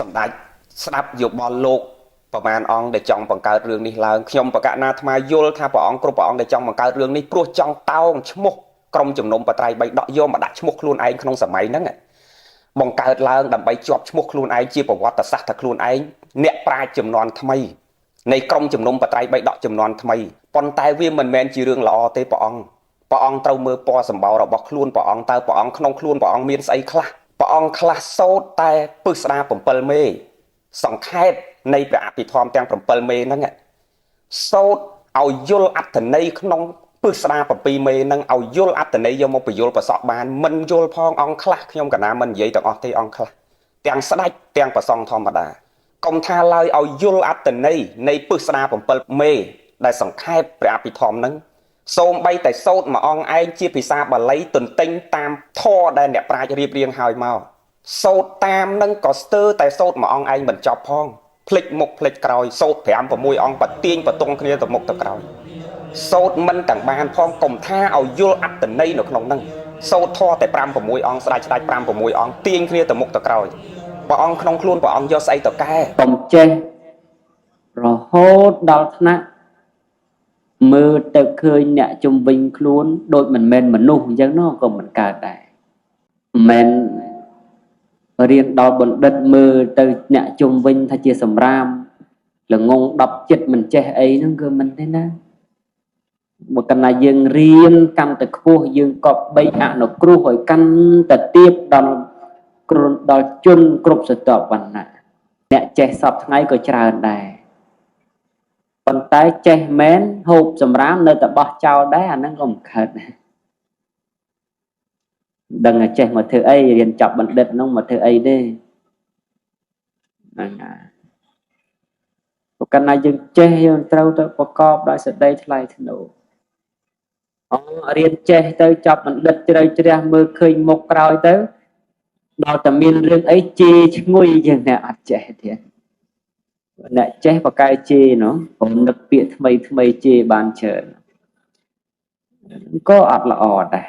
សម្ដេចស្ដាប់យោបល់លោកប្រមាណអង្គដែលចង់បង្កើតរឿងនេះឡើងខ្ញុំប្រកាសណាអាត្មាយល់ថាព្រះអង្គគ្រប់ព្រះអង្គដែលចង់បង្កើតរឿងនេះព្រោះចង់តោងឈ្មោះក្រុមជំនុំបត្រៃបីដកយកមកដាក់ឈ្មោះខ្លួនឯងក្នុងសម័យហ្នឹងបង្កើតឡើងដើម្បីជាប់ឈ្មោះខ្លួនឯងជាប្រវត្តិសាស្ត្រថាខ្លួនឯងអ្នកប្រាជ្ញជំនាន់ថ្មីនៃក្រុមជំនុំបត្រៃបីដកជំនាន់ថ្មីប៉ុន្តែវាមិនមែនជារឿងល្អទេព្រះអង្គត្រូវមើលពណ៌សម្បោររបស់ខ្លួនព្រះអង្គតើព្រះអង្គក្នុងខ្លួនព្រះអង្គមានស្អីខ្លះព្រះអង្គខ្លះសោតតែពឹស្ដា7មេសង្ខេបនៃព្រះអភិធម្មទាំង7មេហ្នឹងសោតឲ្យយល់អត្ថន័យក្នុងពឹស្ដា7មេហ្នឹងឲ្យយល់អត្ថន័យយកមកបញ្យល់ប្រសក់បានមិនយល់ផងអង្គខ្លះខ្ញុំកណាមិននិយាយទាំងអស់ទេអង្គខ្លះទាំងស្ដេចទាំងប្រសងធម្មតាកុំថាឡើយឲ្យយល់អត្ថន័យនៃពឹស្ដា7មេដែលសង្ខេបព្រះអភិធម្មហ្នឹងសូមបីតែសោតមួយអង្គឯងជាភាសាបាលីទន្ទិញតាមធម៌ដែលអ្នកប្រាជ្ញរៀបរៀងហើយមកសោតតាមនឹងក៏ស្ទើរតែសោតមួយអង្គឯងបញ្ចប់ផងភ្លេចមុខភ្លេចក្រោយសោត5 6អង្គបទាញបតុងគ្នាទៅមុខទៅក្រោយសោតមិនទាំងបានផងកុំថាឲ្យយល់អត្តន័យនៅក្នុងហ្នឹងសោតធម៌តែ5 6អង្គស្ដេច5 6អង្គទាញគ្នាទៅមុខទៅក្រោយព្រះអង្គក្នុងខ្លួនព្រះអង្គយកស្អីទៅកែកុំចេះរហូតដល់ថ្នាក់មើលទៅឃើញអ្នកជំវិញខ្លួនដូចមិនមែនមនុស្សអញ្ចឹងនោះក៏មិនកើតដែរមិនរៀនដល់បណ្ឌិតមើលទៅអ្នកជំវិញថាជាសម្រាមល្ងង10ចិត្តមិនចេះអីហ្នឹងគឺមិនទេណាបើកណ្ណាយើងរៀនកាន់តែខ្ពស់យើងក៏បីអនុគ្រោះឲ្យកាន់តែទៀតដល់ជនគ្រប់ស្រទាប់វណ្ណៈអ្នកចេះសពថ្ងៃក៏ច្រើនដែរប៉ុន្តែចេះមែនហូបសម្រាមនៅតែបោះចោលដែរអាហ្នឹងក៏មិនខិតដឹងតែចេះមកធ្វើអីរៀនចប់បណ្ឌិតហ្នឹងមកធ្វើអីទេហ្នឹងហើយព្រោះកាលណាយើងចេះយើងត្រូវទៅប្រកបដោយសេចក្តីថ្លៃថ្នូររៀនចេះទៅចប់បណ្ឌិតជ្រៅជ្រះមើលឃើញមុខក្រោយទៅដល់តែមានរឿងអីជេរឈ្ងុយយើងអ្នកអត់ចេះទៀតអ្នកចេះបកកែជេរនោះผมនឹកពាក្យថ្មីថ្មីជេរបានច្រើនក៏អត់ល្អដែរ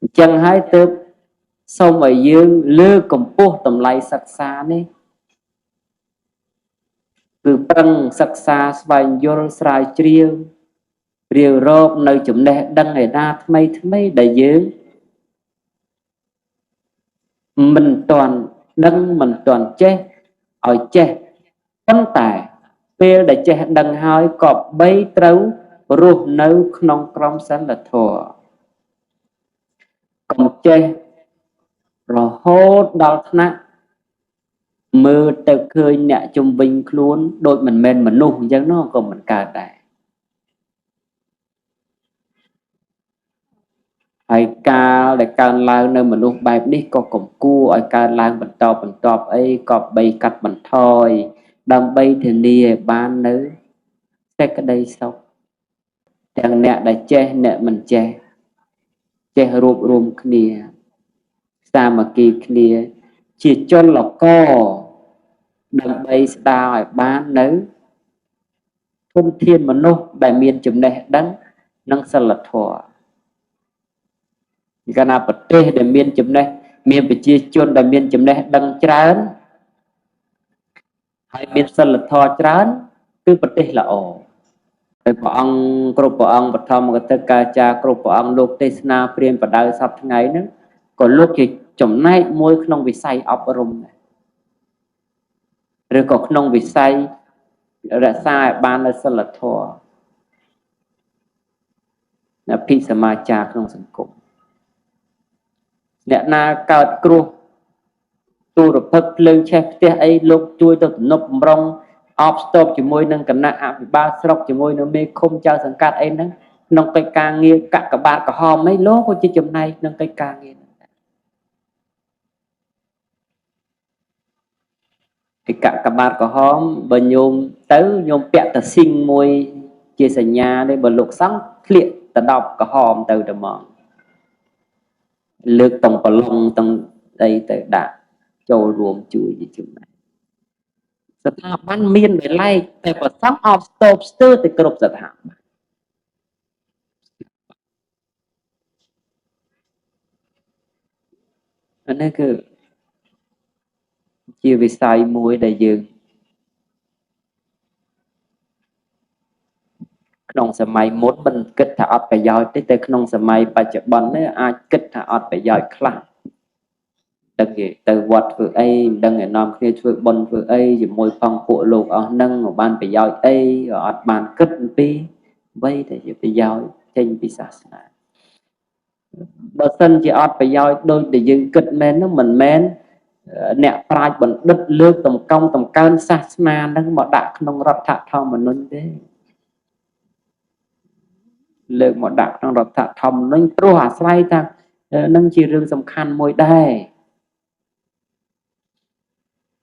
អញ្ចឹងហើយទើបសូមឲ្យយើងលើកកម្ពស់តម្លៃសិក្សានេះគឺប្រឹងសិក្សាស្វែងយល់ស្រាវជ្រាវរាវរកនៅចំណេះដឹងឯណាថ្មីថ្មីដែលយើងមិនទាន់ដឹងមិនទាន់ចេះឲ្យចេះប៉ុន្តែពេលដែលចេះដឹងហើយក៏បីត្រូវរស់នៅក្នុងក្រមសីលធម៌កុំចេះរហូតដល់ថ្នាក់មើលទៅឃើញអ្នកជំវិញខ្លួនដូចមិនមែនមនុស្សអញ្ចឹងនោះក៏មិនកើតដែរហើយកាលដែលកើនឡើងនៅមនុស្សបែបនេះក៏កំគួរឲ្យកើនឡើងបន្តអីក៏បីកាត់បន្ថយដើម្បីធានាឲ្យបាននៅសេចក្តីសុខទាំងអ្នកដែលចេះអ្នកមិនចេះចេះរួបរวมគ្នាសាមគ្គីគ្នាជាចលករដើម្បីស្ដារឲ្យបាននៅធនធានមនុស្សដែលមានចំណេះដឹងនិងសិលធម៌កាលណាប្រទេសដែលមានចំណេះមានប្រជាជនដែលមានចំណេះដឹងច្រើនហើយមានសិលធម៌ច្រើនគឺប្រទេសល្អហើយព្រះអង្គគ្រប់ព្រះអង្គបឋមកតេកាចារគ្រប់ព្រះអង្គលោកទេសនាព្រានបដៅសពថ្ងៃហ្នឹងក៏លោកជាចំណែកមួយក្នុងវិស័យអប់រំដែរឬក៏ក្នុងវិស័យរក្សាឲ្យបាននូវសិលធម៌អភិសមាចារក្នុងសង្គមអ្នកណាកើតគ្រោះទូរភឹកភ្លើងឆេះផ្ទះអីលោកជួយទៅទំនប់បំរុងអបស្ទប់ជាមួយនឹងគណៈអភិបាលស្រុកជាមួយនឹងមេឃុំចៅសង្កាត់អីហ្នឹងក្នុងកិច្ចការងារកាកបាទក្រហមអីលោកក៏ជាចំណែកក្នុងកិច្ចការងារហ្នឹងឯកកបាទក្រហមបើញោមទៅញោមពាក់តស៊ីងមួយជាសញ្ញាទេបើលោកសង្ឃធ្លាកទៅ10ក្រហមទៅតែហ្មងលើកតុងប្រឡងតុងអីទៅដាក់ចូលរួមជួយជាចំណែកស្ថាប័នមានដែលឡែកតែប្រសងអបស្ទប់ស្ទើរទៅគ្រប់ស្ថាប័នអានេះគឺ ជាវិស័យមួយដែលយើងក្នុងសម័យមុនមិនគិតថាអត់ប្រយោជន៍ទេតែក្នុងសម័យបច្ចុប្បន្ននេះអាចគិតថាអត់ប្រយោជន៍ខ្លះដឹងគេទៅវត្តធ្វើអីមិនដឹងឯនាំគ្នាធ្វើបុណ្យធ្វើអីជាមួយផងពួកលោកអស់នឹងបានប្រយោជន៍អីក៏អត់បានគិតអំពីអ្វីដែលជាប្រយោជន៍ចេញពីសាសនាបើសិនជាអត់ប្រយោជន៍ដូចដែលយើងគិតមែននោះមិនមែនអ្នកប្រាជ្ញបណ្ឌិតលើកតម្កង់តម្កើងសាសនានឹងមកដាក់ក្នុងរដ្ឋធម្មនុញ្ញទេលើកមកដាក់ក្នុងរដ្ឋធម្មនុញ្ញព្រោះអាស្រ័យថានឹងជារឿងសំខាន់មួយដែរ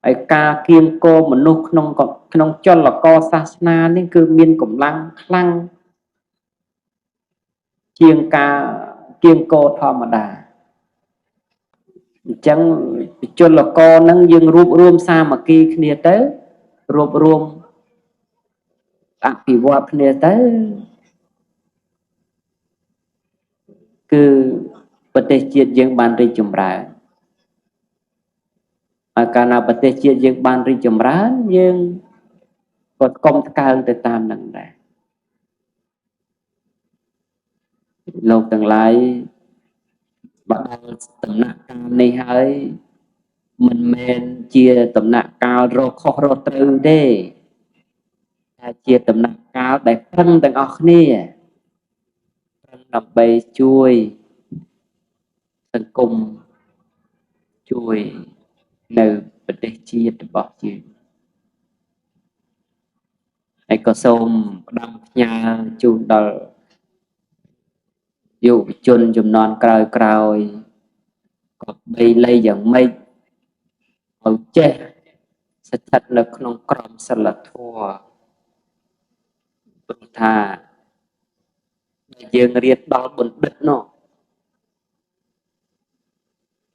ហើយការគៀងគរមនុស្សក្នុងចលករសាសនានេះគឺមានកម្លាំងខ្លាំងជាងការគៀងគរធម្មតាអញ្ចឹងចលករនឹងយើងរួបរวมសាមគ្គីគ្នាទៅរួបរวมអភិវឌ្ឍគ្នាទៅគឺប្រទេសជាតិយើងបានរីកចម្រើនហើយកាលណាប្រទេសជាតិយើងបានរីកចម្រើនយើងក៏កុំថ្កើងទៅតាមនឹងដែរលោកទាំងឡាយបើដល់ដំណាក់កាលនេះហើយមិនមែនជាដំណាក់កាលរកខុសរកត្រូវទេតែជាដំណាក់កាលដែលប្រឹងទាំងអស់គ្នាប្រឹងដើម្បីជួយសង្គមជួយនៅប្រទេសជាតិរបស់យើងហើយក៏សូមផ្ដាំផ្ញើជូនដល់យុវជនជំនាន់ក្រោយក៏បីលៃយ៉ាងម៉េចឲ្យចេះស្ថិតនៅក្នុងក្រមសីលធម៌ព្រោះថាយើងរៀនដល់បណ្ឌិតនោះ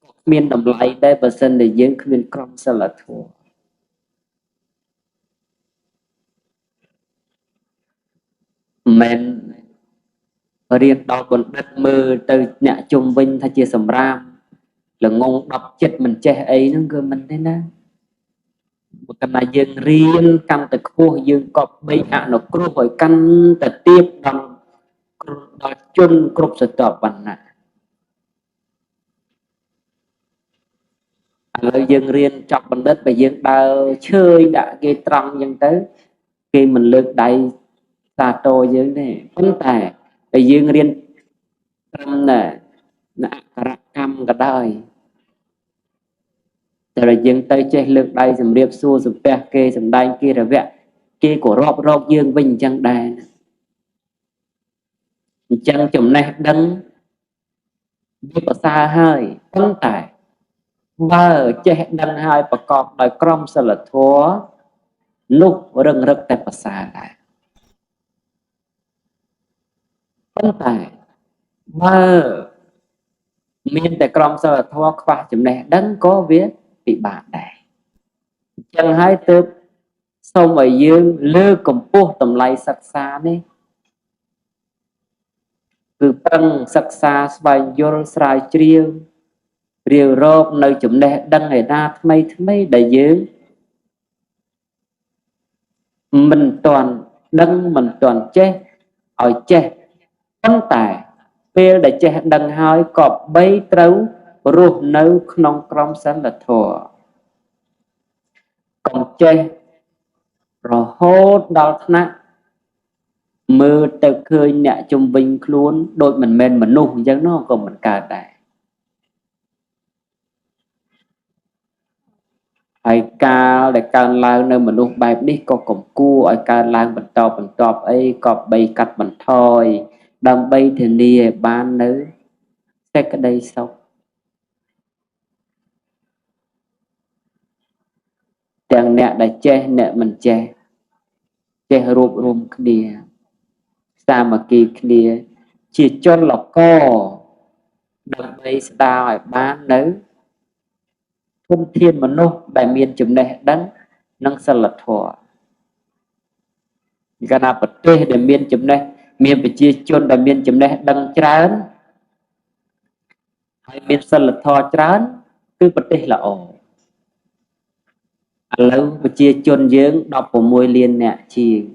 ក៏គ្មានតម្លៃដែរបើសិនតែយើងគ្មានក្រមសីលធម៌មិនរៀនដល់បណ្ឌិតមើលទៅអ្នកជុំវិញថាជាសម្រាមល្ងង10ចិត្តមិនចេះអីហ្នឹងគឺមិនទេណាបើកណ្ដាយើងរៀនកាន់តែខ្ពស់យើងក៏បីអនុគ្រោះឲ្យកាន់តែទៀបដល់ជនគ្រប់ស្រទាប់វណ្ណៈឥឡូវយើងរៀនចប់បណ្ឌិតបើយើងដើរឈើយដាក់គេត្រង់អញ្ចឹងទៅគេមិនលើកដៃសាទរយើងទេប៉ុន្តែតែយើងរៀនត្រឹមណាអក្ខរកម្មក៏ដោយតែយើងទៅចេះលើកដៃសម្រៀបសួរសំពះគេសម្ដែងគេរវៈគេក៏រាប់រកយើងវិញអញ្ចឹងដែរអញ្ចឹងចំណេះដឹងវាប្រសើរហើយប៉ុន្តែបើចេះដឹងហើយប្រកបដោយក្រមសីលធម៌នោះរឹងរឹកតែប្រសើរដែរប៉ុន្តែបើមានតែក្រមសីលធម៌ខ្វះចំណេះដឹងក៏វាពិបាកដែរអញ្ចឹងហើយទើបសូមឲ្យយើងលើកកម្ពស់តម្លៃសិក្សានេះគឺប្រឹងសិក្សាស្វែងយល់ស្រាវជ្រាវរាវរកនៅចំណេះដឹងឯណាថ្មីដែលយើងមិនទាន់ដឹងមិនទាន់ចេះឲ្យចេះប៉ុន្តែពេលដែលចេះដឹងហើយក៏បីត្រូវរស់នៅក្នុងក្រមសីលធម៌កុំចេះរហូតដល់ថ្នាក់មើលទៅឃើញអ្នកជំវិញខ្លួនដូចមិនមែនមនុស្សអញ្ចឹងនោះក៏មិនកើតដែរហើយកាលដែលកើនឡើងនៅមនុស្សបែបនេះក៏កំគួរឲ្យកើនឡើងបន្តអីក៏បីកាត់បន្ថយដើម្បីធានាឲ្យបាននៅសេចក្តីសុខទាំងអ្នកដែលចេះអ្នកមិនចេះចេះរួបរวมគ្នាសាមគ្គីគ្នាជាចលករដើម្បីស្ដារឲ្យបាននៅធនធានមនុស្សដែលមានចំណេះដឹងនិងសិលធម៌កាលណាប្រទេសដែលមានចំណេះមានប្រជាជនដែលមានចំណេះដឹងច្រើនហើយមានសិលធម៌ច្រើនគឺប្រទេសល្អ lâu mà chia chôn dưỡng đọc của môi liên nè chi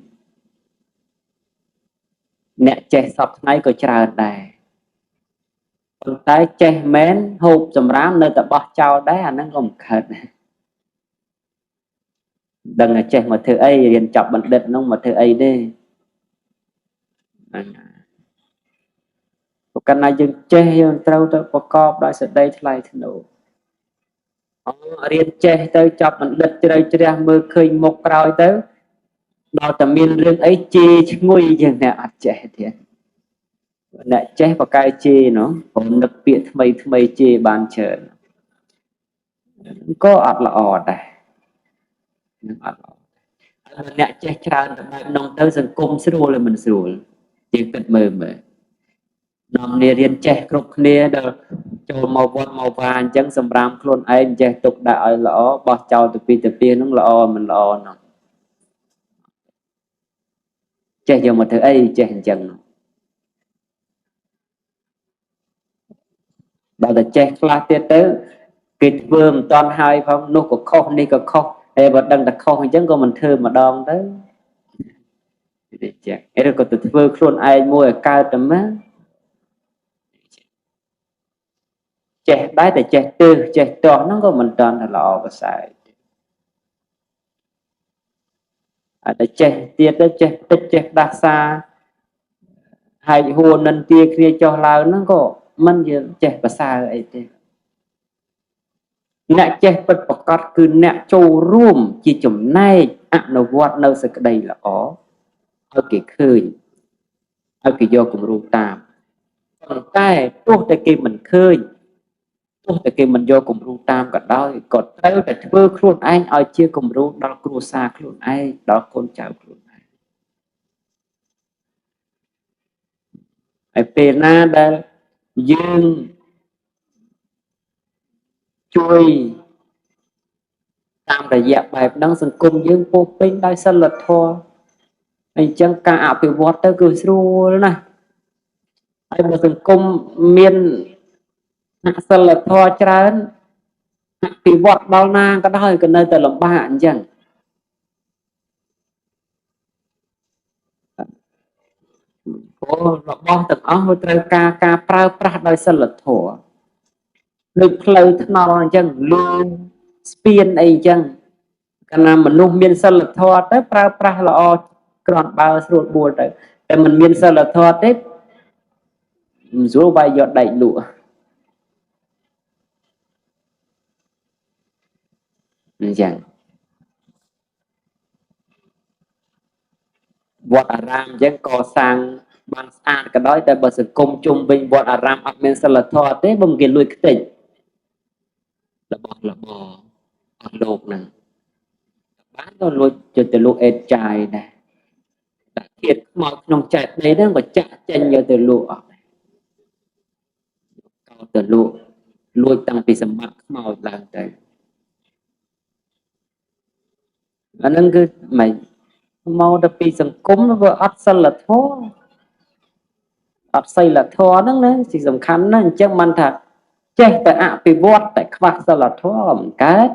nè che sập ngay có chờ đài còn tay che mến hộp dùm rám nơi ta bỏ trao đấy anh nó không khẩn đừng là che mà thứ ấy liền chọc bận địch nó mà thứ ấy đi cái này dừng che dừng trâu tới có cọp đại sự đây thay thay nổ riêng che tới chọc bận địch chơi chơi mưa khơi một rồi tới đó tầm miên riêng ấy chi ngồi dừng nè che thiệt nè che vào cái chi nó còn đặc biệt thay chi bàn chờ có ọt là ọt này nè che tràn nông tới dừng cung xí rồi mình rồi chỉ cần mờ mờ nông nia riêng che cục nia được cho màu vàng màu vàng chẳng sầm ram khuôn anh che tục đại lõ bỏ trâu từ pi nó lõ mình lõ nó che giờ một thứ ấy che hình chân đó là che la tiết tới kịch vương toàn hai phong nô của kho đi của kho để bật đằng đặc kho chẳng có mình thưa mà đòn tới để che ấy rồi có từ vương khuôn ai mua ở cao tầm á che đái để che tư che to nó có mình toàn là lọ và xài để che tiết đó che tích che đa xa hai hồn nên tia kia cho lao nó có mình giờ che và xa ấy thế nè che bật bọc cọt cứ nè châu rùm chỉ chùm nay nó vót nơi sẽ đây là ở cái khơi ở cái do cùng ru tam còn cái tuốt tại kia mình khơi tuốt tại kia mình do cùng ru tam cả đôi còn tới để vơ khuôn anh ở chia cùng ru đó kêu xa khuôn anh đó con cháu khuôn anh ở bên na đây dương chui tam đại dẹp bài đang sừng cung dương vô pin đại sân lật thua anh chẳng cả ảo bị vót tới cười xua này anh một sừng cung miên sân lật thua trơn bị vót bao na cái đó cái nơi từ lòng bạn chẳng là bao từng áo hơi trời ca pra đại sân lật thua lực lời thằng chẳng luôn spin ấy chẳng cái nào mình luôn miên sân lật thua tới pra là còn bao ruột buồn đấyแต่มันmiên sân lật thua tới dù vài giọt đầy lụa chẳng vọt aram chẳng có sang bằng san cái đó tại bởi sự công chung bình vọt aram áp miên sân lật thua tới bông kia lùi cái tỉnh là bò ở lột nè bán nó lùi cho từ lụa ết chài này đặc biệt mọi nông chạy đấy đó mà chạy chân vô từ lụa từ lụa lùi tăng vì sầm mặt màu là đấy anh nên cứ mày mau đập vì sầm cúng nó vừa ắt sân là thua ắt xây là thua đó nữa chỉ sầm khăn nó chắc man thật chết tại ạ vì vót tại khoa sân là thua một cái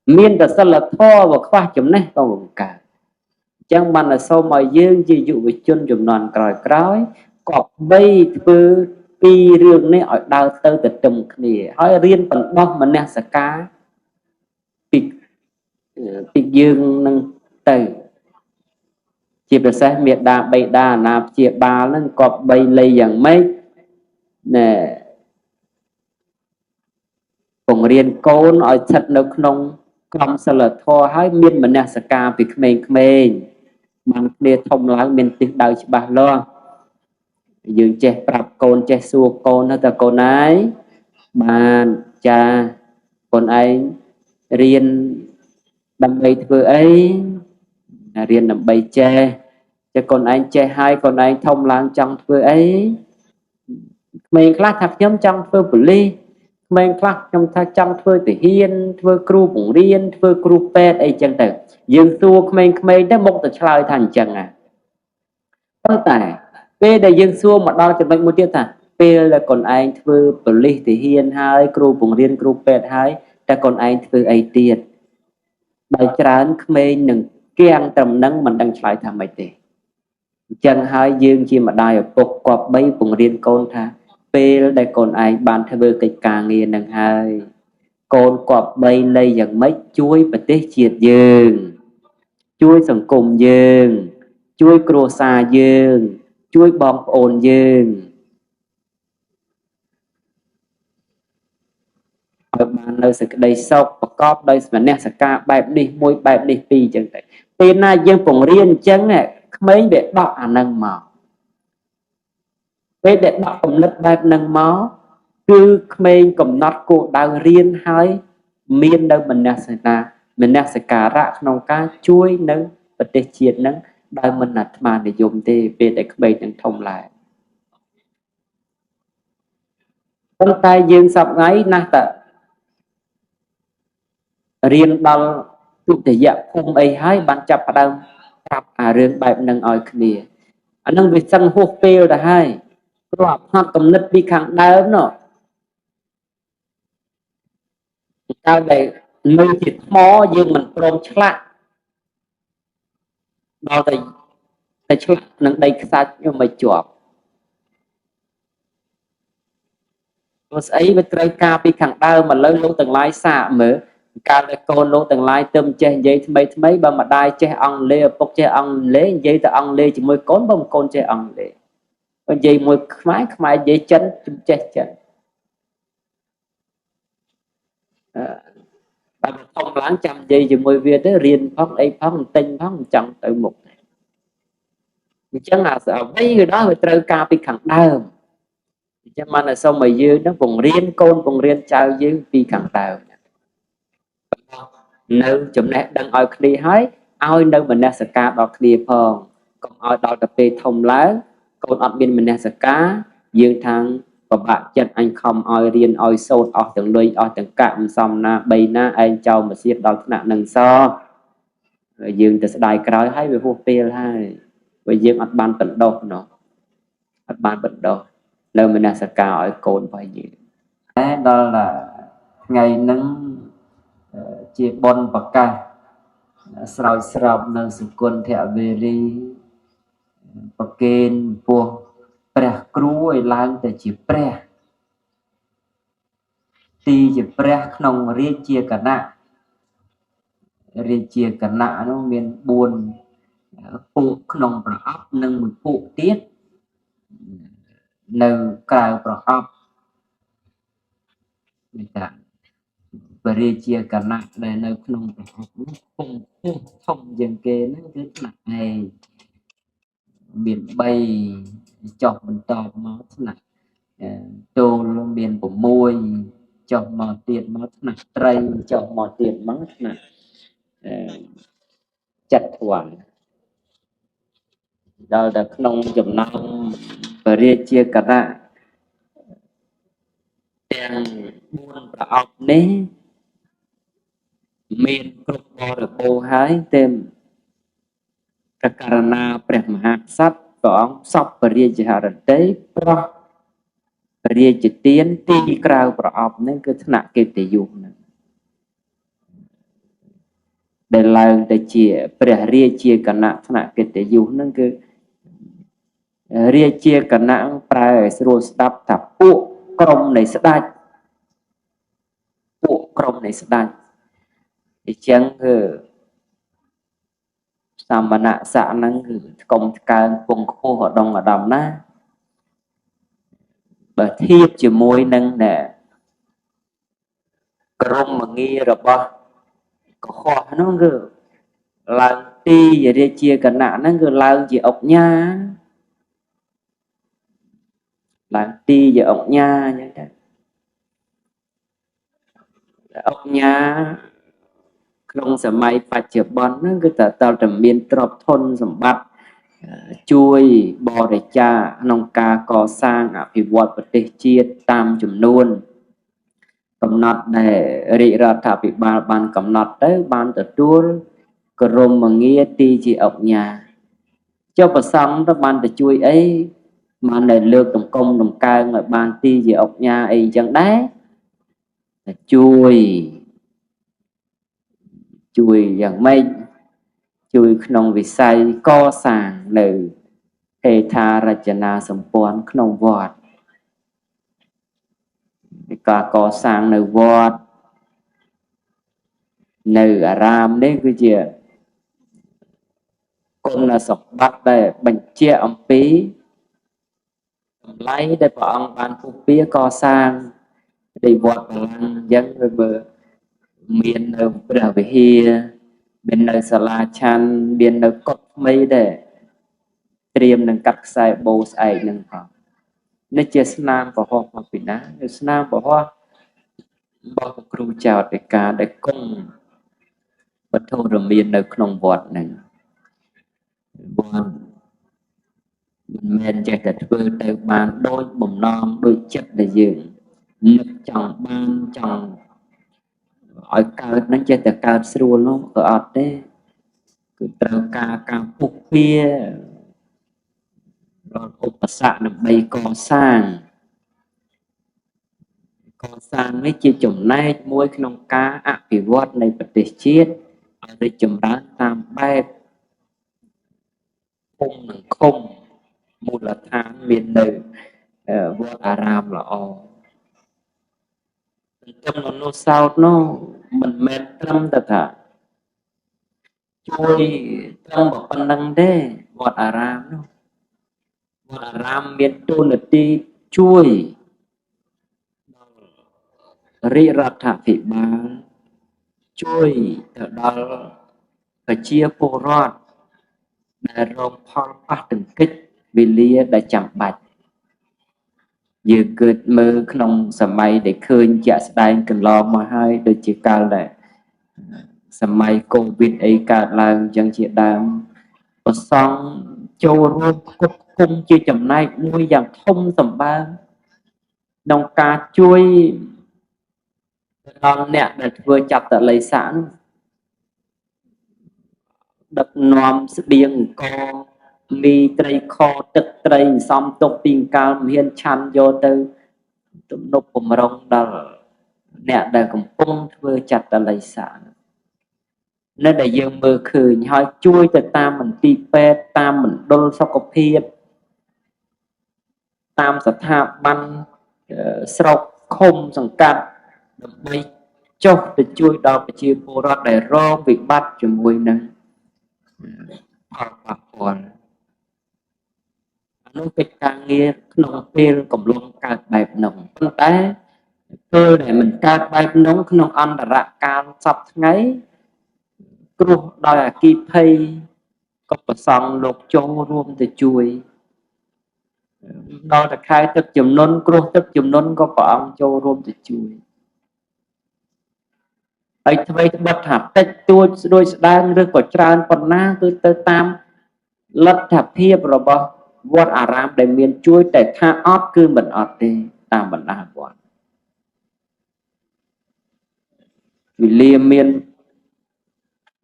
miên tại sân là thua và khoa chấm này còn một cái chẳng man là sau mà dương chỉ dụ với chân chùm nòn còi cọp bay vừa pi riêng này ở đào tơ từ trồng này hỏi riêng phần bom mà nè sạc cá bị dương nâng từ chỉ được xem miệt đà bay đà nạp chia ba lên cọp bay lây dạng mấy nè cùng riêng côn ở thật nước nông cầm sờ lợt thò hai miên mà nè sạc cá bị khmên bằng kia thông láng miên tiếng đào chỉ bà lo dương che prap côn che xua côn hay là côn ấy bàn cha côn ấy riêng đâm bay vừa ấy riêng đâm bay che cho con anh che hai con anh thông láng trong vừa ấy mình khác thật nhóm trong vừa bự ly mình khác trong thật trong vừa tự hiên vừa kru bụng riêng vừa kru pet ấy chẳng tử dương xua mình đã một từ chơi thành chẳng à có tại bây giờ dương xua mà đo cho mình một tiết à bây là còn anh vừa bự ly tự hiên hai kru bụng riêng kru pet hai ta còn anh vừa ấy tiền ដោយច្រើនក្មេងនឹងគៀងត្រឹមនឹងមិនដឹងឆ្លើយថាម៉េចទេអញ្ចឹងហើយយើងជាម្ដាយឪពុកគប្បីពង្រៀនកូនថាពេលដែលកូនឯងបានធ្វើកិច្ចការងារនឹងហើយកូនគប្បីលៃយ៉ាងម៉េចជួយប្រទេសជាតិយើងជួយសង្គមយើងជួយគ្រួសារយើងជួយបងប្អូនយើងឲ្យបាននៅសេចក្តីសុខប្រកបដោយស្មនសិការបែបនេះមួយបែបនេះពីរអញ្ចឹងទៅពេលណាយើងពង្រៀនអញ្ចឹងក្មេងវាដកអានឹងមកពេលដែលដកគំនិតបែបហ្នឹងមកគឺក្មេងកំណត់គោលដៅរៀនហើយមាននៅមនសិការៈក្នុងការជួយនៅប្រទេសជាតិហ្នឹងដោយមិនអាត្មានិយមទេពេលដែលក្មេងនឹងធំឡើងប៉ុន្តែយើងសប្ងៃណាស់តរៀនដល់ទុតិយភូមិអីហើយបានចាប់ផ្ដើមប្រាប់អារឿងបែបហ្នឹងឲ្យគ្នាអាហ្នឹងវាសឹងហួសពេលទៅហើយព្រោះផ្នត់គំនិតពីខាងដើមនោះតើដែលនៅជាថ្មយើងមិនព្រមឆ្លាក់ដល់តែឆ្លាក់នឹងដីខ្សាច់វាមិនជាប់ព្រោះស្អីវាត្រូវការពីខាងដើមឥឡូវលោកទាំងឡាយសាកមើលកាលដែលកូនលោកទាំងឡាយទៅចេះនិយាយថ្មីបើម្ដាយចេះអង់គ្លេសឪពុកចេះអង់គ្លេសនិយាយទៅអង់គ្លេសជាមួយកូនបើកូនចេះអង់គ្លេសបើនិយាយមួយខ្មែរនិយាយចិនចេះចិនតែធំឡើងចាំនិយាយជាមួយវាទៅរៀនផងអីផងទិញផងចង់ទៅមុខអញ្ចឹងអ្វីក៏ដោយវាត្រូវការពីខាងដើមអញ្ចឹងបានតែសូមឲ្យយើងនឹងបង្រៀនកូនបង្រៀនចៅយើងពីខាងដើមនៅចំណេះដឹងឲ្យគ្នាហើយឲ្យនៅមនសិការដល់គ្នាផងកុំឲ្យដល់ទៅពេលធំឡើងកូនអត់មានមនសិការយើងខាងពិបាកចិត្តអញខំឲ្យរៀនឲ្យសូត្រអស់ទាំងលុយអស់ទាំងកាក់មិនសមណាបីណាឯងចោលមកសៀតដល់ថ្នាក់នឹងសយើងទៅស្ដាយក្រោយហើយវាហួសពេលហើយព្រោះយើងអត់បានបណ្ដុះណោះអត់បានបណ្ដុះនៅមនសិការឲ្យកូនរបស់យើងតែដល់ថ្ងៃហ្នឹងជាបុណ្យប្រកាសស្រោចស្រពនៅសុគន្ធវេរីប្រគេនពោះព្រះគ្រូឲ្យឡើងទៅជាព្រះទីជាព្រះក្នុងរាជាគណៈនោះមាន4ពួកក្នុងប្រអប់និងមួយពួកទៀតនៅក្រៅប្រអប់នេះតាពរាជាគណៈដែលនៅក្នុងប្រអប់នោះពងធំជាងគេហ្នឹងគឺថ្នាក់ឯងមាន3ចុះបន្តមកថ្នាក់ចូលមាន6ចុះមកទៀតមកថ្នាក់ត្រីចុះមកទៀតមកថ្នាក់ចិត្តធួដល់តែក្នុងចំណោមពរាជាគណៈទាំង4ប្រអប់នេះមានគ្រប់បរិបូរណ៍ហើយទេប្រការណាព្រះមហាក្សត្រព្រះអង្គសពរាជហឫទ័យប្រោះរាជទានទីក្រៅប្រអប់ហ្នឹងគឺថ្នាក់កិត្តិយសហ្នឹងដែលឡើងទៅជាព្រះរាជាគណៈថ្នាក់កិត្តិយសហ្នឹងគឺរាជាគណៈប្រែឲ្យស្រួលស្ដាប់ថាពួកក្រុមនៃស្ដេចអញ្ចឹងគឺសមណៈស័ក្តិហ្នឹងគឺថ្កុំថ្កើងពងខ្ពស់ឧត្តមឧត្តមណាបើធៀបជាមួយនឹងក្រុមងាររបស់កុហកហ្នឹងគឺឡើងទីរាជាគណៈហ្នឹងគឺឡើងជាអុកញ៉ាឡើងទីជាអុកញ៉ាអញ្ចឹងទៅអុកញ៉ាក្នុងសម័យបច្ចុប្បន្នហ្នឹងគឺតែមានទ្រព្យធនសម្បត្តិជួយបរិច្ចាគក្នុងការកសាងអភិវឌ្ឍប្រទេសជាតិតាមចំនួនកំណត់ដែលរាជរដ្ឋាភិបាលបានកំណត់ទៅបានទទួលក្រមងារទីជាអុកញ៉ាចុះប្រសង់ទៅបានទៅជួយអីបានតែលើកតម្កុំតម្កើងឲ្យបានទីជាអុកញ៉ាអីចឹងដែរជួយ ជួយយ៉ាងម៉េចជួយក្នុងវិស័យកសាងនៅហេដ្ឋារចនាសម្ព័ន្ធក្នុងវត្តការកសាងនៅវត្តនៅអារាមនេះគឺជាគុណសម្បត្តិដែលបញ្ជាក់អំពីតម្លៃដែលព្រះអង្គបានពុះពៀកសាងនៃវត្តបល្ល័ង្កអញ្ចឹងវាមើលមាននៅព្រះវិហារមាននៅសាលាឆាន់មាននៅកុដិថ្មីដែរត្រៀមនឹងកាត់ខ្សែបូស្អែកនឹងផងនេះជាស្នាមពហុមកពីណាគឺស្នាមពហុរបស់ព្រះគ្រូចៅអធិការដែលគង់វត្ថុរមាននៅក្នុងវត្តហ្នឹងវត្តមិនមែនចេះតែធ្វើទៅបានដូចបំណងដូចចិត្តដែលយើងនឹកចង់បានចង់ឲ្យកើតហ្នឹងចេះតែកើតស្រួលនោះក៏អត់ទេគឺត្រូវការពុះពៀរាល់ឧបសគ្គដើម្បីកសាងនេះជាចំណែកមួយក្នុងការអភិវឌ្ឍនៃប្រទេសជាតិឲ្យរីកចម្រើនតាមបែបភូមិនិងឃុំមូលដ្ឋានមាននៅវត្តអារាមល្អទាំងមនុស្សសោតនោះមិនមែនត្រឹមតែថាជួយត្រឹមប៉ុណ្្នឹងទេវត្តអារាមនោះវត្តអារាមមានតួនាទីជួយរាជរដ្ឋាភិបាលជួយទៅដល់ប្រជាពលរដ្ឋដែលរងផលប៉ះទង្គិចវេលាដែលចាំបាច់យើងគិតមើលក្នុងសម័យដែលឃើញជាក់ស្ដែងកន្លងមកហើយដូចជាកាលដែលសម័យកូវីដអីកើតឡើងអញ្ចឹងជាដើមប្រសង់ចូលរួមផ្គត់ផ្គង់ជាចំណែកមួយយ៉ាងធំសម្បើមក្នុងការជួយដល់អ្នកដែលធ្វើចាប់តល័យស័កនោះដឹកនាំស្បៀងអង្គមីត្រីខទឹកត្រីសំទុកពីកាលមិនហ៊ានឆាន់យកទៅទំនប់បំរុងដល់អ្នកដែលកំពុងធ្វើចតល័យស័កនៅដែលយើងមើលឃើញហើយជួយទៅតាមមន្ទីរពេទ្យតាមមណ្ឌលសុខភាពតាមស្ថាប័នស្រុកឃុំសង្កាត់ដើម្បីចុះទៅជួយដល់ប្រជាពលរដ្ឋដែលរងវិបត្តិជាមួយនឹងផលប៉ះពាល់នោះកិច្ចការងារក្នុងពេលកំឡុងកើតបែបនោះប៉ុន្តែពេលដែលមិនកើតបែបនោះក្នុងអន្តរកាលសពថ្ងៃគ្រោះដោយអគ្គិភ័យក៏ប្រសង់លោកចូលរួមទៅជួយដល់តែខែទឹកជំនន់គ្រោះទឹកជំនន់ក៏ព្រះអង្គចូលរួមទៅជួយហើយអ្វីត្បិតថាតិចតួចស្ដួយស្ដើងឬក៏ច្រើនប៉ុណ្ណាគឺទៅតាមលទ្ធភាពរបស់វត្តអារាមដែលមានជួយតែថាអត់គឺមិនអត់ទេតាមបណ្ដាវត្តវិលាមាន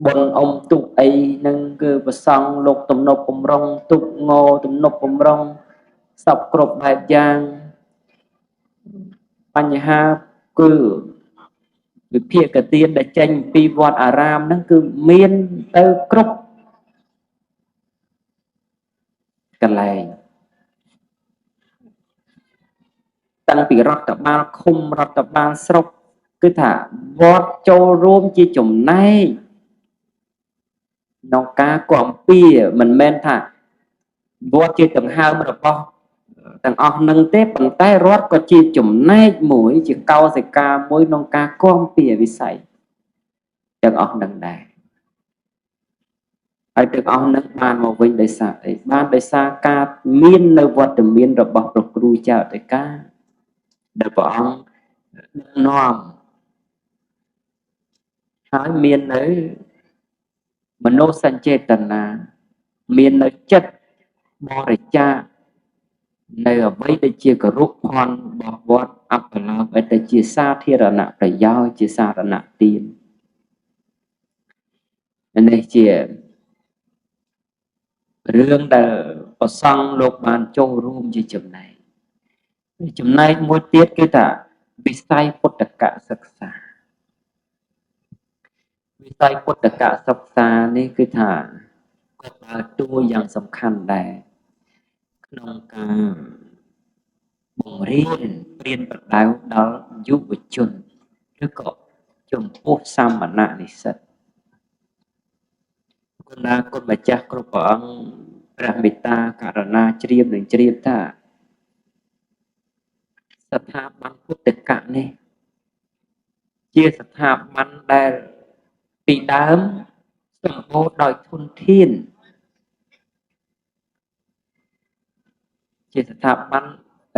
បុណ្យអុំទុកអីហ្នឹងគឺប្រសង់លោកទំនប់បំរុងទុកងោទំនប់បំរុងសពគ្រប់បែបយ៉ាងបញ្ហាគឺវិភាគទានដែលចេញពីវត្តអារាមហ្នឹងគឺមានទៅគ្រប់កន្លែងតាំងពីរដ្ឋបាលឃុំរដ្ឋបាលស្រុកគឺថាវត្តចូលរួមជាចំណែកក្នុងការគាំពៀមិនមែនថាវត្តជាដង្ហើមរបស់ទាំងអស់នឹងទេប៉ុន្តែរដ្ឋក៏ជាចំណែកមួយជាកោសិកាមួយក្នុងការគាំពៀវិស័យទាំងអស់នឹងដែរហើយទាំងអស់នឹងបានមកវិញដោយសារអីបានដោយសារការមាននៅវត្តមានរបស់ព្រះគ្រូចៅអធិការដែលព្រះអង្គដឹកនាំហើយមាននៅមនោសញ្ចេតនាមាននៅចិត្តបរិច្ចាគនៅអ្វីដែលជាគរុភ័ណ្ឌរបស់វត្តអបឡោមឲ្យទៅជាសាធារណប្រយោជន៍ជាសារណទាននេះជារឿងដែលប្រសង់លោកបានចូលរួមជាចំណែកមួយទៀតគឺថាវិស័យពុទ្ធកសិក្សា វិស័យពុទ្ធកសិក្សានេះគឺថាក៏ដើរតួយ៉ាងសំខាន់ដែរក្នុងការបង្រៀនព្រានប្រដៅដល់យុវជនឬក៏ចំពោះសាមណនិស្សិតគុណគុណម្ចាស់គ្រប់ព្រះអង្គព្រះមេត្តាករុណាជ្រាបនឹងជ្រាបថាស្ថាប័នពុទ្ធកនេះជាស្ថាប័នដែលពីដើមសម្បូរដោយធនធានជាស្ថាប័ន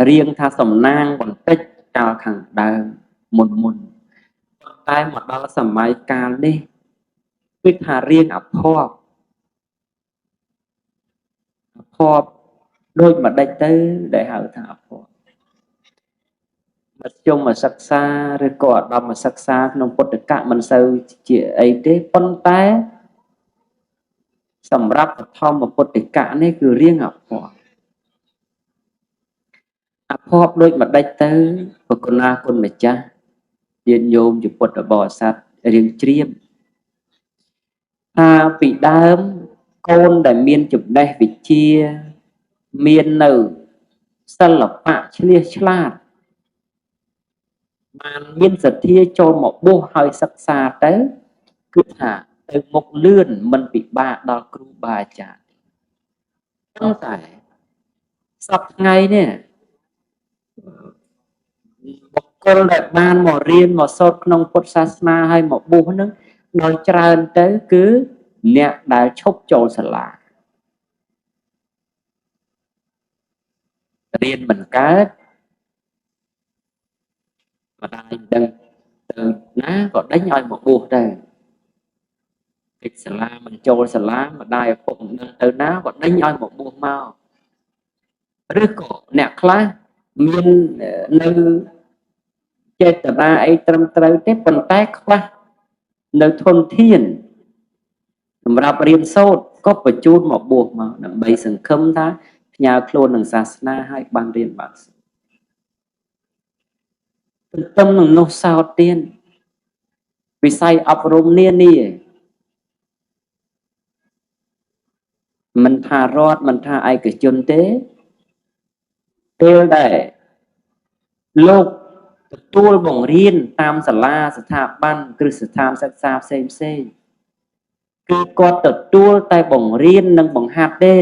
រៀងថាសំណាងបន្តិចកាលខាងដើមមុនតែមកដល់សម័យកាលនេះគឺថារៀងអភ័ព្វដូចម្ដេចទៅដែលហៅថាអភ័ព្វមធ្យមសិក្សាឬក៏ឧត្តមសិក្សាក្នុងពុទ្ធកៈមិនសូវជាអីទេប៉ុន្តែសម្រាប់បឋមពុទ្ធកៈនេះគឺរៀងអភ័ព្វដូចម្ដេចទៅប្រគុណណាគុណម្ចាស់ញាតិញោមជាពុទ្ធបរិស័ទរៀងជ្រាបថាពីដើមកូនដែលមានចំណេះវិជ្ជាមាននៅសិល្បៈឆ្លៀសឆ្លាតបានមានសទ្ធាចូលមកបួសហើយសិក្សាទៅគឺថាទៅមុខលឿនមិនពិបាកដល់គ្រូបាអាចារ្យប៉ុន្តែសប្តាហ៍ថ្ងៃនេះបុគ្គលដែលបានមករៀនមកសូត្រក្នុងពុទ្ធសាសនាហើយមកបួសនឹងដោយច្រើនទៅគឺអ្នកដែលឈប់ចូលសាលារៀនមិនកើតម្ដាយដឹងទៅណាក៏ដេញឲ្យមកបួសទៅកិច្ចសាលាមិនចូលសាលាម្ដាយឪពុកមិនដឹងទៅណាក៏ដេញឲ្យមកបួសមកឬក៏អ្នកខ្លះមាននៅចេតនាអីត្រឹមត្រូវទេប៉ុន្តែខ្វះនៅធនធានសម្រាប់រៀនសូត្រក៏បញ្ជូនមកបួសមកដើម្បីសង្ឃឹមថាផ្ញើខ្លួននឹងសាសនាឲ្យបានរៀនបានសូត្រទន្ទឹមនឹងនោះសោតទៀតវិស័យអប់រំនានាមិនថារដ្ឋមិនថាឯកជនទេពេលដែលលោកទទួលបង្រៀនតាមសាលាស្ថាប័នគ្រឹះស្ថានសិក្សាផ្សេងគឺគាត់ទទួលតែបង្រៀននិងបង្ហាត់ទេ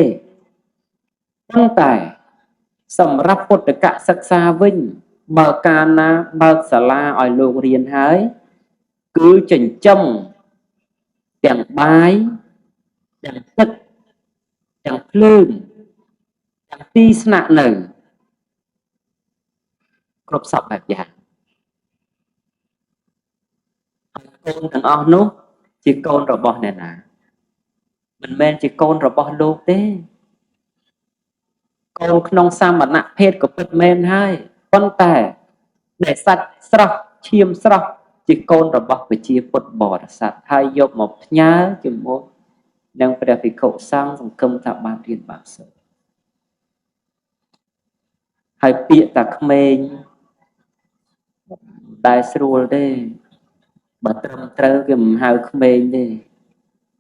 ប៉ុន្តែសម្រាប់ពុទ្ធកសិក្សាវិញបើកាលណាបើកសាលាឲ្យលោករៀនហើយគឺចិញ្ចឹមទាំងបាយទាំងទឹកទាំងភ្លើងទាំងទីស្នាក់នៅគ្រប់សពបែបយ៉ាងហើយកូនទាំងអស់នោះជាកូនរបស់អ្នកណាមិនមែនជាកូនរបស់លោកទេកូនក្នុងសាមណភេទក៏ពិតមែនហើយប៉ុន្តែដែលសាច់ស្រស់ឈាមស្រស់ជាកូនរបស់ប្រជាពុទ្ធបរិស័ទហើយយកមកផ្ញើជាមួយនឹងព្រះភិក្ខុសង្ឃសង្គមថាបានរៀនបានសូត្រហើយពាក្យតាក្មេងតែស្រួលទេបើត្រឹមត្រូវគេមិនហៅក្មេងទេ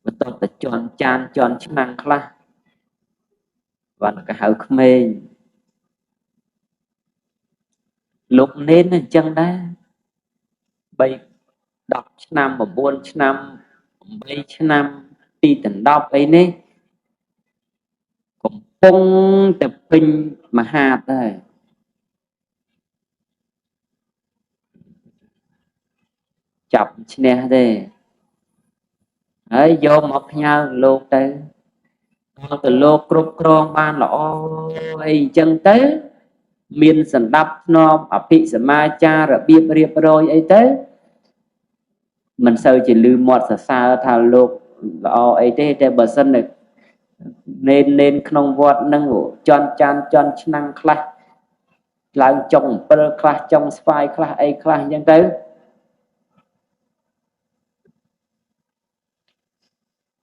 បន្ទាប់តែជន់ចានជន់ឆ្នាំងខ្លះបានគេហៅក្មេងលោកនេនអញ្ចឹងដែរ3 10ឆ្នាំ9ឆ្នាំ8ឆ្នាំទីដណ្ដប់អីនេះកំពុងតែពេញមហាដែរចាប់ឈ្នះទេហើយយកមកផ្ញើលោកទៅដល់ទៅលោកគ្រប់គ្រងបានល្អអីអញ្ចឹងទៅមានសន្តាប់ធ្នាប់អភិសមាចាររបៀបរៀបរយអីទៅមិនសូវជាលឺមាត់សរសើរថាលោកល្អអីទេតែបើសិននេនក្នុងវត្តហ្នឹងជន់ចានជន់ឆ្នាំងខ្លះឡើងចុងអំពិលខ្លះចុងស្វាយខ្លះអីខ្លះអញ្ចឹងទៅ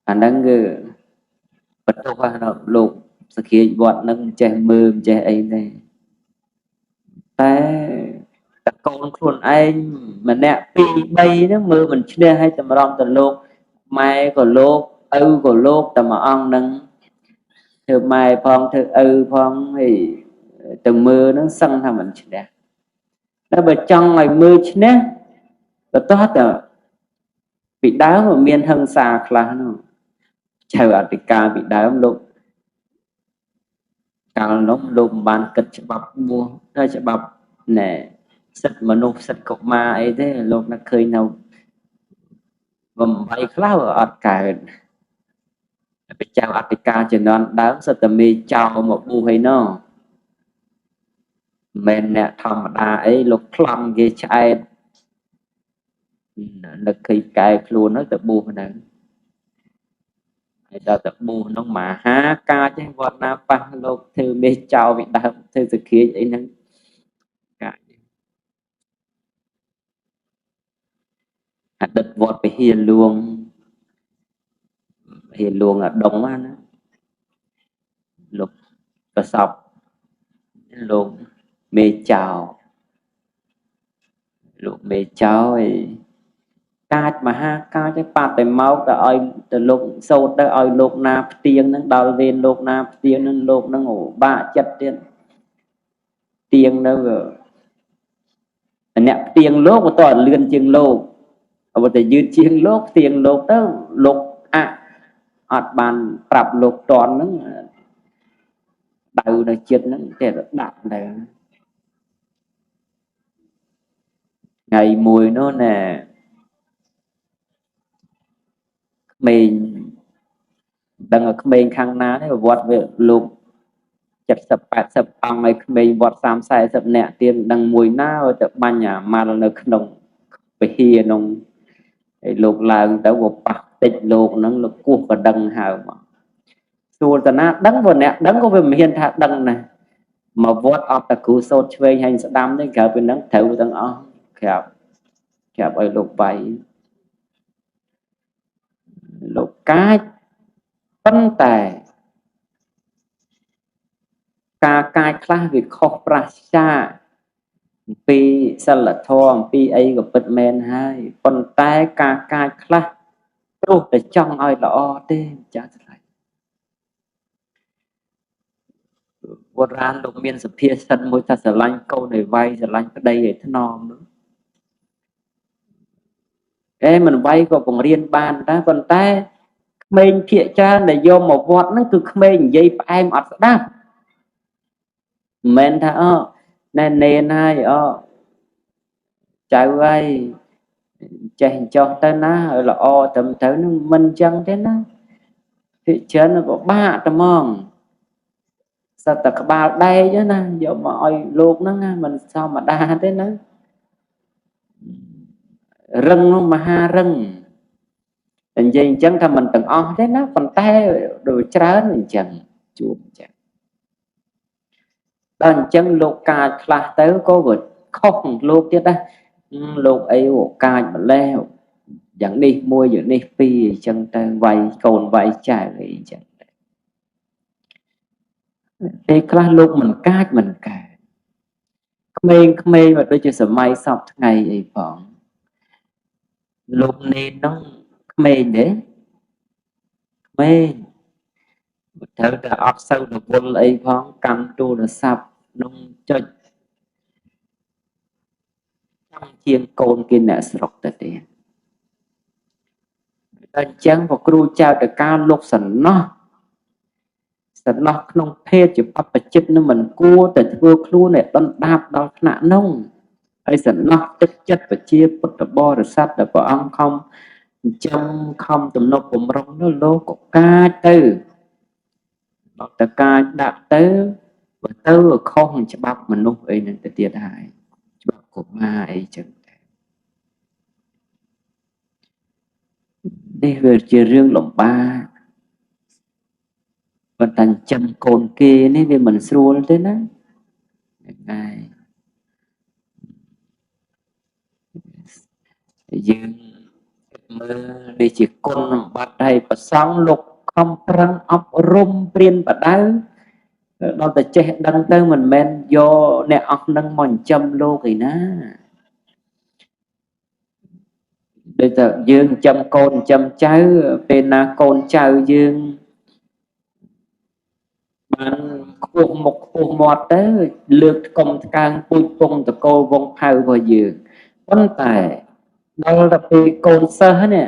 អាហ្នឹងគឺបន្ទោសលោកសក្តិវត្តហ្នឹងចេះមើលចេះអីទេតែតកូនខ្លួនឯងម្នាក់2 3ហ្នឹងមើលមិនឈ្នះឲ្យតម្រង់ទៅលោក mai của lột của lột tầm mà ông nâng thử mai phong thử phong thì từ mưa nó sân thằng mình đẹp nó bật trong ngày mưa chứ nè và tốt là bị đá mà miên thân xa là nó chờ ở ca bị đá lúc càng nó lùm bàn kịch cho bập mua nó cho bập nè sạch mà nộp sạch cục ma ấy thế lúc nó khơi nào vầm bay khláu ở cả bị chào Attica cho nên đám sạch mi chào một bu hay nó mình nè thầm đà ấy lúc khăn ghê chạy nó khi cài luôn nó tập bu này cho tập bu nó mà há ca chứ vọt na pa lúc thư mi chào bị đám thư sự kia ấy nó đứt vọtไปhiền luôn là đông á nó lục và sọc lục mê chào lục mê chào ấy ca mà ha ca cái bát để máu ta oi từ lục sâu ta oi lục na tiếng nó đào lên lục na tiếng nó lục nó ngủ ba chất tiếng nó vừa nẹp tiếng lốp của toàn lươn chiêng lốp ở đây dư chiêng lốp tiếng lốp đó lục ọt bàn pรับlục toàn nó đầu nó chết nó để đặt này ngày mùi nó nè mình đang ở mình khang ná đấy vọt về lục chặt sập bát sập ăn này mình vọt xám sai sập nẹt tiền đang mùi ná ở tập ban nhà mà là nó nồng về hia nồng lục là đã gộp bạc tịch lục nó lục cuộc và đằng hào mà xua ta na đắng vào nẹt đắng có về miền thạc đằng này mà vót ọt ta cứu sốt chơi hành sẽ đam đấy cả bên nắng thấu đằng ó kẹp kẹp ở lục bảy lục cái vấn đề ca cai class việc khó prasha pi sala thong pi ấy của bật men hai vấn đề ca cai class đâu để trong ai lọ tên chả lại vót ran lục miền sập phía sân môi ta sờ lanh câu này vay sờ lanh cái đây để thế non nữa ê mình vay của phòng riêng ban đó vấn đề mình thiện cha để vô một vọt nó cứ mình dây em ọt đáp mình thà nên nên hay chào ơi chạy cho ta na là tầm tới nó mình chẳng thế nó thị trấn nó có ba tầm mong sao ta có ba đây chứ nè giờ mọi luộc nó nghe mình sao mà đa thế nó rừng nó mà ha rừng tình gì chẳng thà mình từng thế nó còn tay đồ trớ mình chẳng chuột chẳng đàn chân lục cà là tới có vật không lục tiết đó lục ấy của cà mà leo chẳng đi mua giữa đi phi chân tay vay cồn vay trả vậy chẳng thì class lục mình cát mình cả mình mà tôi chỉ sợ may sọc ngày ấy phỏng lục nên nó mình đấy mình theo ta áp sâu được vô ấy phỏng cầm tu là sập nông cho chiên cồn kia nè sọc tới đây anh chẳng vào cru trao được ca lục sẵn nó không phê chụp áp bạch chất nó mình cua từ vừa cua này tân đạp đó nạ nông ấy sẵn nó chất và chia bút là bo rồi sát là bỏ ăn không trong không tùm nó cùng rong nó lô có ca tư nó ta ca đạp tớ và tớ không cho bác mình lúc ấy nên ta tiết hại cho bác của ma ấy chẳng đây về chia riêng lòng ba và thành châm cồn kia nên vì mình xua thế đó ngày dương mơ đi chỉ con bắt đây và sáng lục không răng ốc rung priên và đau đó là chết đăng tới mình men do nè ốc nâng mòn châm lô kỳ ná ដូចថាយើងចាំកូនចាំចៅពេលណាកូនចៅយើងបានខ្ពស់មុខខ្ពស់មាត់ទៅលើកថ្កុំថ្កើងពូជពងតកូលវងផៅរបស់យើងប៉ុន្តែដល់ទៅពេលកូនសិស្សនេះ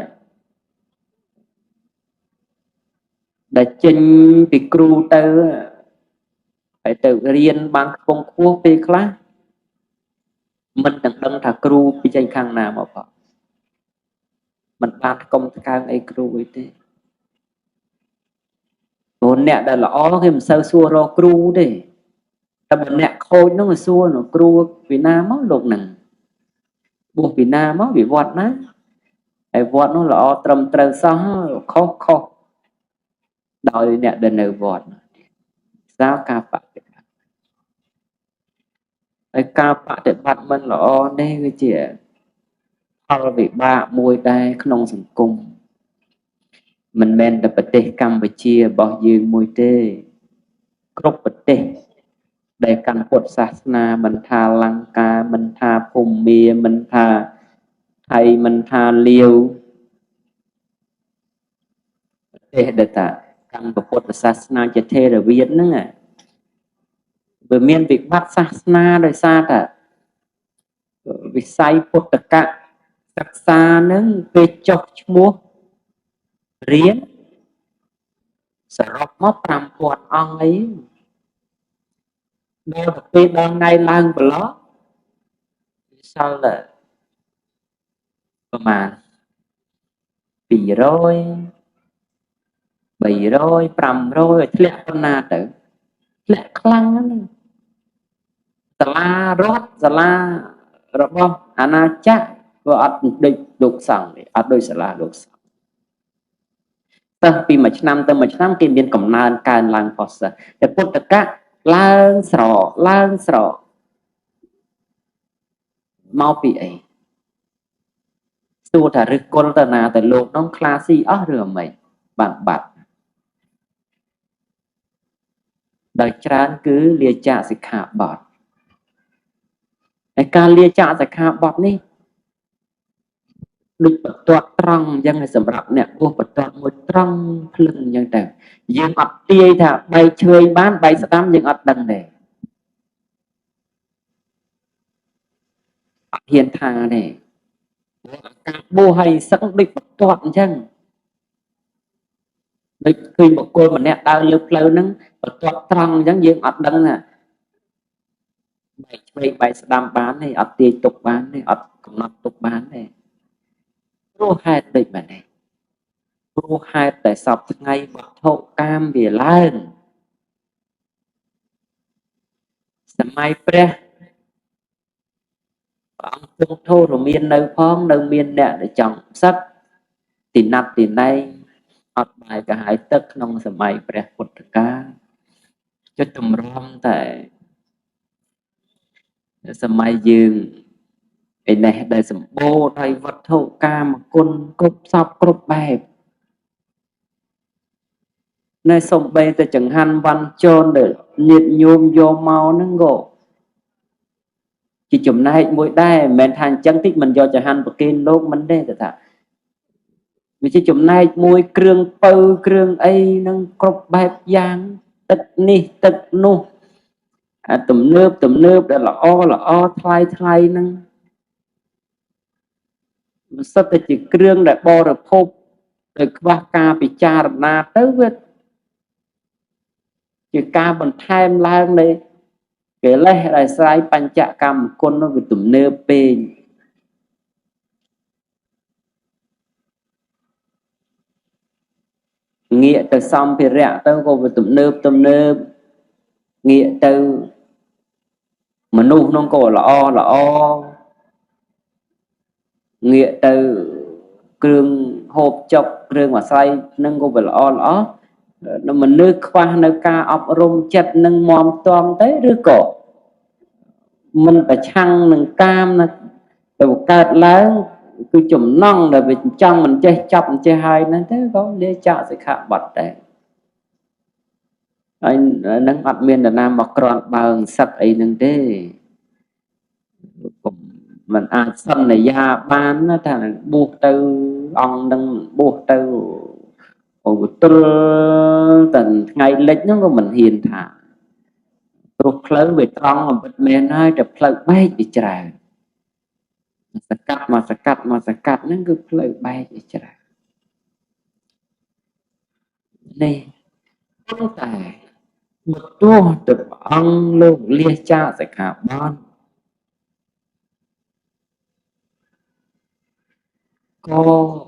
ដែលចេញពីគ្រូទៅហើយទៅរៀនបានខ្ពង់ខ្ពស់ពេលខ្លះមិនដឹងថាគ្រូពីចេញខាងណាមកផងមិនបានថ្កុំថ្កើងអីគ្រូអីទេព្រោះអ្នកដែលល្អគេមិនសូវសួររកគ្រូទេតែបើអ្នកខូចនោះសួរគ្រូពីណាមកលោកហ្នឹងបួសពីណាមកវិវត្តណាហើយវត្តនោះល្អត្រឹមត្រូវសោះខុសដោយអ្នកដែលនៅវត្តសាលការបដិបត្តិហើយការបដិបត្តិមិនល្អនេះគឺជាផលវិបាកមួយដែរក្នុងសង្គមមិនមែនតែប្រទេសកម្ពុជារបស់យើងមួយទេគ្រប់ប្រទេសដែលកាន់ពុទ្ធសាសនាមិនថាលង្កាមិនថាភូមាមិនថាថៃមិនថាលាវប្រទេសដែលថាកាន់ពុទ្ធសាសនាជាថេរវាទហ្នឹងវាមានវិបត្តិសាសនាដោយសារតែវិស័យពុទ្ធកៈសិក្សាហ្នឹងពេលចុះឈ្មោះរៀនសរុបមក5000អង្គអីដល់ទៅពេលដល់ថ្ងៃឡើងប្រឡោះវិសល់តែប្រមាណ200 300 500ធ្លាក់ប៉ុណ្ណាទៅធ្លាក់ខ្លាំងណាស់សាលារដ្ឋសាលារបស់អាណាចក្រក៏អត់ដូចលោកសង្ឃទេអត់ដូចសាលាលោកសង្ឃតែពីមួយឆ្នាំទៅមួយឆ្នាំគេមានកំណើនកើនឡើងផុសតែពុទ្ធកៈឡើងស្រកមកពីអីសួរថាឫសគល់ទៅណាទៅលោកនោះខ្លាស៊ីអស់ឬមិនបានបាត់ដោយច្រើនគឺលាចាកសិក្ខាបទហើយការលាចាកសិក្ខាបទនេះដូចបន្ទាត់ត្រង់អញ្ចឹងសម្រាប់អ្នកពោះបន្ទាត់មួយត្រង់ភ្លឹងអញ្ចឹងទៅយើងអត់ទាយថាបែកឆ្វេងបានបែកស្ដាំយើងអត់ដឹងទេអត់ហ៊ានថាទេការបួសហើយសឹកដូចបន្ទាត់អញ្ចឹងដូចឃើញបុគ្គលម្នាក់ដើរលើផ្លូវហ្នឹងបន្ទាត់ត្រង់អញ្ចឹងយើងអត់ដឹងថាបែកឆ្វេងបែកស្ដាំបានទេអត់ទាយទុកបានទេអត់កំណត់ទុកបានទេព្រោះហេតុដូចបែបនេះព្រោះហេតុតែសពថ្ងៃវត្ថុកាមវាឡើងសម័យព្រះអង្គទ្រង់ធរមាននៅផងនៅមានអ្នកដែលចង់សឹកទីណាត់ទីណែងអត់បាយកាហាយទឹកក្នុងសម័យព្រះពុទ្ធកាលចុចតម្រាំតែសម័យយើងឯនេះដែលសម្បូរដោយវត្ថុកាមគុណគ្រប់សពគ្រប់បែបនៅសំបីតែចង្ហាន់វ៉ាន់ជូនដែលញាតិញោមយកមកហ្នឹងក៏ជាចំណែកមួយដែរមិនមែនថាអញ្ចឹងតិចមិនយកចង្ហាន់ប្រគេនលោកមិនទេតែថាវាជាចំណែកមួយគ្រឿងពៅគ្រឿងអីហ្នឹងគ្រប់បែបយ៉ាងទឹកនេះទឹកនោះអាទំនើបដែលល្អថ្លៃហ្នឹងមិនសិតតែជាគ្រឿងដែលបរិភោគដោយខ្វះការពិចារណាទៅវាជាការបន្ថែមឡើងនៃកិលេសដែលស្រ័យបញ្ចកម្មគុណនោះវាទំនើបពេកងាកទៅសម្ភារៈទៅក៏វាទំនើបងាកទៅមនុស្សនោះក៏ល្អងាកទៅគ្រឿងហូបចុកគ្រឿងអាស្រ័យនឹងក៏វាល្អមនុស្សខ្វះនៅការអប់រំចិត្តនឹងមមទាំទៅឬក៏មិនប្រឆាំងនឹងកាមទៅកើតឡើងគឺចំណង់ដែលវាចង់មិនចេះចាប់មិនចេះហើយហ្នឹងទៅក៏លាចាកសិក្ខាបទដែរហើយនឹងអត់មាននរណាមកក្រាន់បើងសឹកអីហ្នឹងទេ mình ai sân này gia bán nó thằng buộc từ ông đang buộc từ ồ tôi tận ngày lịch nó của mình hiền thả rồi phơi về con mà bật mền hai tập phơi bay đi trả mà cắt nó cứ phơi bay đi trả này không phải một tua từ ông luôn lia cha sẽ cả bon có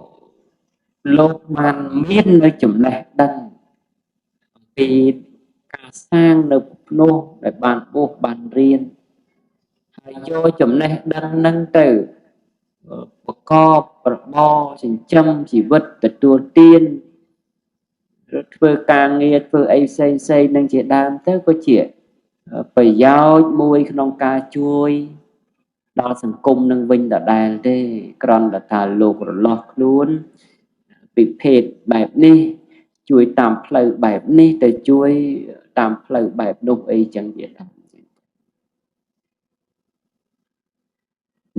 lột màn miên nơi chùm này đăng vì cả sang được nô để bàn buộc bàn riêng hay cho chùm này đăng nâng từ bậc co bậc bo chỉnh châm chỉ vật từ tua tiên vừa càng nghe vừa ấy xây nâng chỉ đam tới có chuyện phải giao môi không ca chui đó sân cung nâng vinh đã đàn thế còn là thà lục rồi lọt luôn bị phết bài ní chui tạm phơi bài ní từ chui tạm phơi bài đục ấy chẳng biết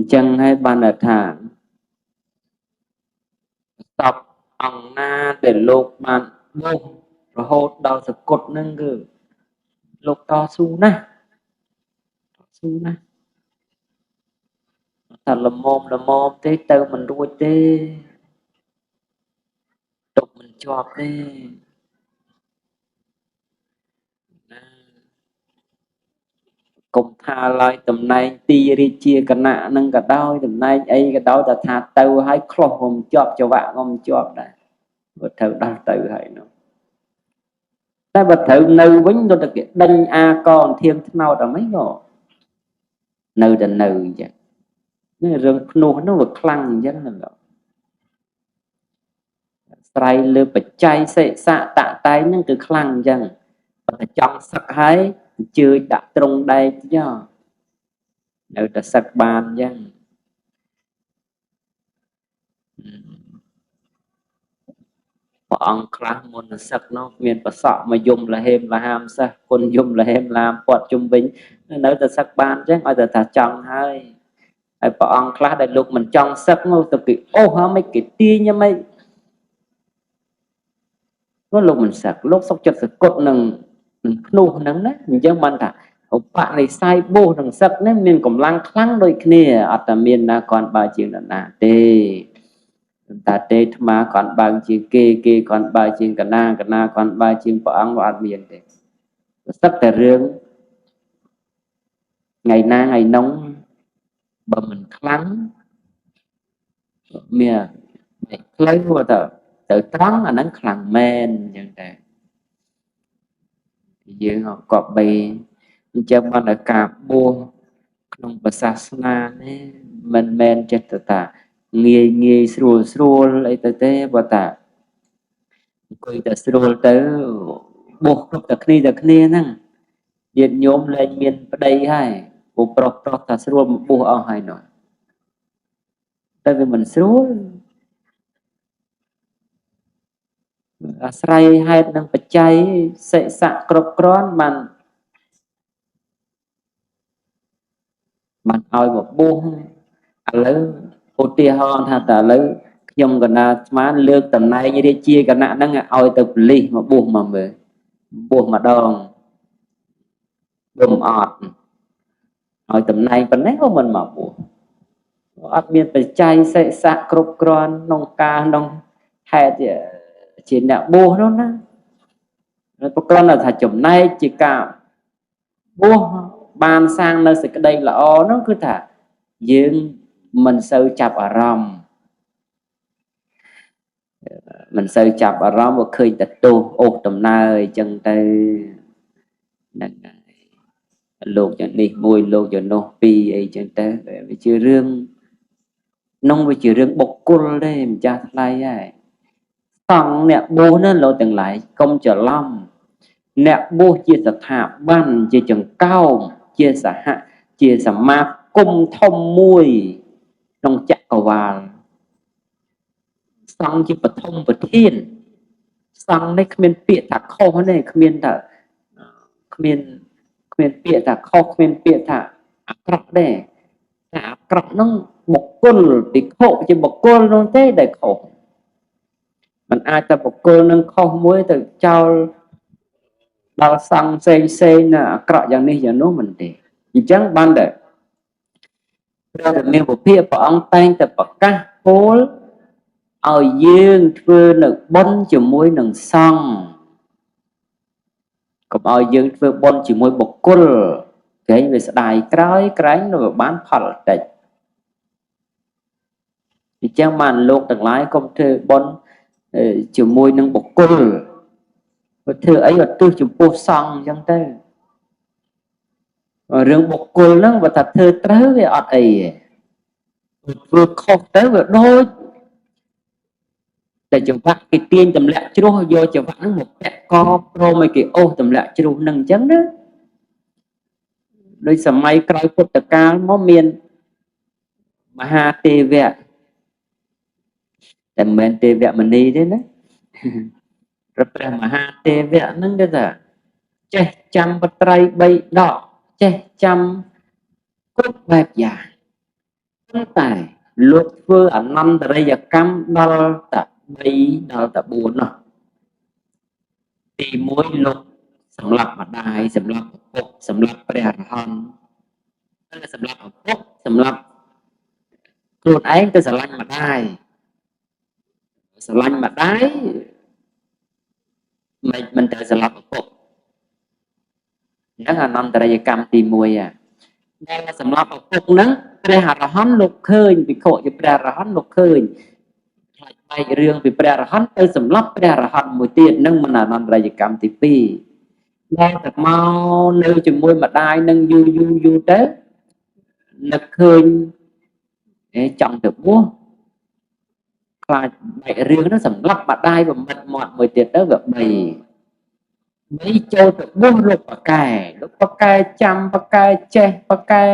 chẳng hay ban là thả tập ông na để lục màn bông rồi hốt đau sự cột nâng gử lục to su na thật là mồm thế từ mình đuôi thế tục mình chọp thế cùng tha lại tầm này ti ri chia cả nạ nâng cả đau tầm này ấy cái đau ta tha tàu hay khlo hồng chọp cho bạn ông chọp này vật thử đau tàu hay nó ta vật thử nâu vĩnh tôi thực hiện đinh a con thêm thế nào là mấy ngộ nâu là nâu vậy nhưng rừng nó vật khăng chứ là sài lừa bạch chay sẽ xạ tạ tay nhưng từ khăng chẳng trong sắc hái chưa đã trong đây chứ nâu là sắc ban chẳng ông khăn môn sắc nó miền bờ sọ mà dùng là hêm là ham saคนdùng là hêm làm quạt trung bình nếu ta sắc ban chứ ai ta chọn hơi ai bỏ ông khá đại lục mình trong sắc nó tập cái ô hả mấy cái tia như mấy nó lục mình sắc lúc sốc chật sự cột nừng nụ nắng đấy mình chẳng ban thà ông bạn này sai bô thằng sắc nên miền cầm lang khăng đôi kia ở ta miền na còn ba chuyện là nà tê ta tê mà còn ba chuyện kê còn ba chuyện cả na còn ba chuyện bỏ ăn vào miền tê sắcแต่เรื่อง ngày na ngày nóng bờ mình khắng mía lấy qua tự toán là nó khẳng men như thế dương họ có bì cho bạn ở cả bua trong bờ sa na mình men chết ta nghề srua lấy tới bờ ta coi ta srua tới buộc tập kia năng điện nhóm lên miền đây hay bộ pro ta srua buộc ở hai nói tại vì mình srua sài hay đang bật cháy sẽ sạ cột cronมันเอาแบบบุ้งแล้วอุทิศฮะแต่แล้วยมกันนะมาเลือกตำแหน่งยี่เชียกันนะนั่งเอาตัวลีมาบุ้งมาเมื่อบุ้งมาดองบุ้งอดเอาตำแหน่งเป็นไหนก็มันมาบุ้งอัดเมียนไปใจเสะสะกรบกรอนนองกาน้องแห่จีเนี่ยบุ้งนั่นนะแล้วพวกเราเนี่ยถ้าจมในจีกาบุ้งban sang nơi sự đây là nó cứ thà dương mình sâu chập ở rом mình sâu chập ở rom một khơi tịch tu ột tầm nơi chân tay luộc cho đi mùi luộc cho nó pi ấy chân tay vì chưa rương nông vì chưa rương bột côn đây mình cha thay ấy xong nè bố nó lộ từng lại công trở long nè bố chia sẻ thả ban chia chừng cao chia sẻ hạ chia sẻ ma cung thông mùi trong chắc cầu vào xong chỉ bật thông bật thiên xong đây khmiên bịa thả khô này khmiên thả khmiên bịa thả khô khmiên bịa thả ác đây ác ក្រក់ហ្នឹងបុគ្គលភិក្ខុជាបុគ្គលនោះទេដែលខុសมันអាចតែបុគ្គលនឹងខុសមួយទៅចោលដល់សង្ឃផ្សេងណាអាក្រក់យ៉ាងនេះយ៉ាងនោះមិនទេអញ្ចឹងបានតែព្រះរាមាពុភាព្រះអង្គតែងតែប្រកាសពោលឲ្យយើងធ្វើនៅបុណ្យជាមួយនឹងសង្ឃកុំឲ្យយើងធ្វើបុណ្យជាមួយបុគ្គលគេវាស្ដាយក្រោយក្រែងនៅបានផលតិចអញ្ចឹងបានលោកទាំងឡាយកុំធ្វើបុណ្យជាមួយនឹងបុគ្គលធ្វើអីឧទ្ទិសចំពោះសង្ឃអញ្ចឹងទៅរឿងបុគ្គលហ្នឹងបើថាធ្វើត្រូវវាអត់អីទេធ្វើខុសទៅវាដូចតែចង្វាក់គេទាញទម្លាក់ជ្រោះយកចង្វាក់ហ្នឹងមកពាក់កព្រមឲ្យគេអូសទម្លាក់ជ្រោះហ្នឹងអញ្ចឹងណាដោយសម័យក្រោយពុទ្ធកាលមកមានមហាទេវៈតែមិនមែនទេវមនីទេណាព្រះមហាទេវៈហ្នឹងគេថាចេះចាំបត្រៃ3ដកចេះចាំគ្រប់បែបយ៉ាងប៉ុន្តែលោកធ្វើអនន្តរិយកម្មដល់តែ3ដល់តែ4នោះទី1លោកសម្រាប់ម្ដាយសម្រាប់ឪពុកសម្រាប់ព្រះអរហន្តហើយសម្រាប់ឪពុកសម្រាប់ខ្លួនឯងទៅស្រឡាញ់ម្ដាយស្រឡាញ់ម្ដាយមិនត្រូវស្រឡាញ់ឪពុកហ្នឹងអនន្តរិយកម្មទី1ដែលសម្រាប់ឪពុកហ្នឹងព្រះអរហន្តលោកឃើញភិក្ខុជាព្រះអរហន្តលោកឃើញខ្លាចបែករឿងពីព្រះអរហន្តទៅសម្រាប់ព្រះអរហន្តមួយទៀតហ្នឹងមិនអនន្តរិយកម្មទី2ដែលតែមកនៅជាមួយម្ដាយនឹងយូរទៅនឹកឃើញចង់ទៅបួសខ្លាចបែករឿងហ្នឹងសម្រាប់ម្ដាយបំមិតមាត់មួយទៀតទៅវា3ចូលទៅបួសលោកប៉កែចាំប៉កែចេះប៉កែ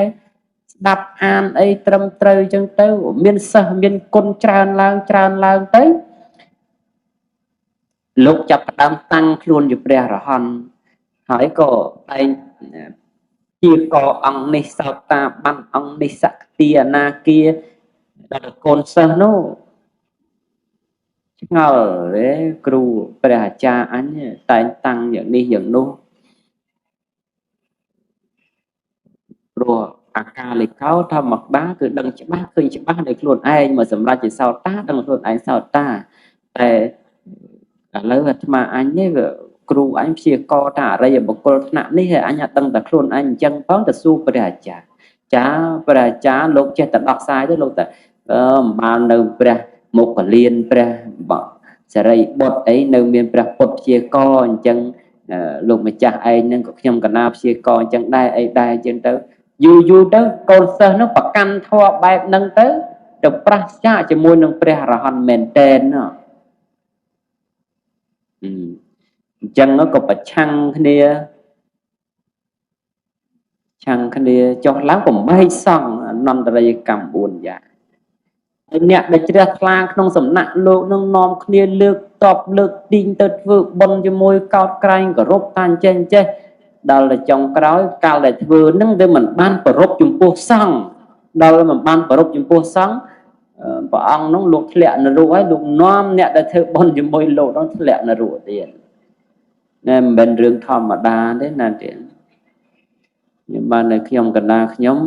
ស្ដាប់អានអីត្រឹមត្រូវអញ្ចឹងទៅមានសិស្សមានគុណច្រើនឡើងទៅលោកចាប់ផ្ដើមតាំងខ្លួនជាព្រះអរហន្តហើយក៏តែងជាកអង្គនេះសោតាបានអង្គនេះសក្តិអនាគាដល់កូនសិស្សនោះឆ្ងល់ទេគ្រូព្រះអាចារ្យអញតែងតាំងយ៉ាងនេះយ៉ាងនោះព្រោះអាកាលិកោធម្មតាគឺដឹងច្បាស់ឃើញច្បាស់នៅខ្លួនឯងមកសម្រាប់ជាសោតាដឹងខ្លួនឯងសោតាតែឥឡូវអាត្មាអញនេះគ្រូអញព្យាករថាអរិយបុគ្គលថ្នាក់នេះហើយអញអត់ដឹងតែខ្លួនអញអញ្ចឹងផងទៅសួរព្រះអាចារ្យចាព្រះអាចារ្យលោកចេះតែដោះស្រាយទៅលោកតែបាននៅព្រះមុខលៀនព្រះសរិបុត្រអីនៅមានព្រះពុទ្ធព្យាករអញ្ចឹងលោកម្ចាស់ឯងនឹងក៏ខ្ញុំកណាព្យាករអញ្ចឹងដែរអីដែរអញ្ចឹងទៅយូរទៅកូនសិស្សនោះប្រកាន់ធម៌បែបហ្នឹងទៅប្រះចាកជាមួយនឹងព្រះអរហន្តមែនតែនអញ្ចឹងក៏ប្រឆាំងគ្នាចុះឡើង8សង្ឃអនន្តរិយកម្ម4យ៉ាងហើយអ្នកដែលជ្រះថ្លាក្នុងសំណាក់លោកនឹងនាំគ្នាលើកតបលើកទីងទៅធ្វើបុណ្យជាមួយកោតក្រែងគោរពតាចេះដល់តែចុងក្រោយកាលដែលធ្វើនឹងវាមិនបានប្ររពចំពោះសង្ឃដល់មិនបានប្ររពចំពោះសង្ឃព្រះអង្គនោះលោកធ្លាក់នរកហើយលោកនាំអ្នកដែលធ្វើបុណ្យជាមួយលោកនោះធ្លាក់នរកទៀតណែមិនមែនរឿងធម្មតាទេណាទៀតខ្ញុំបាននៅខ្ញុំកណ្ដាលខ្ញុំ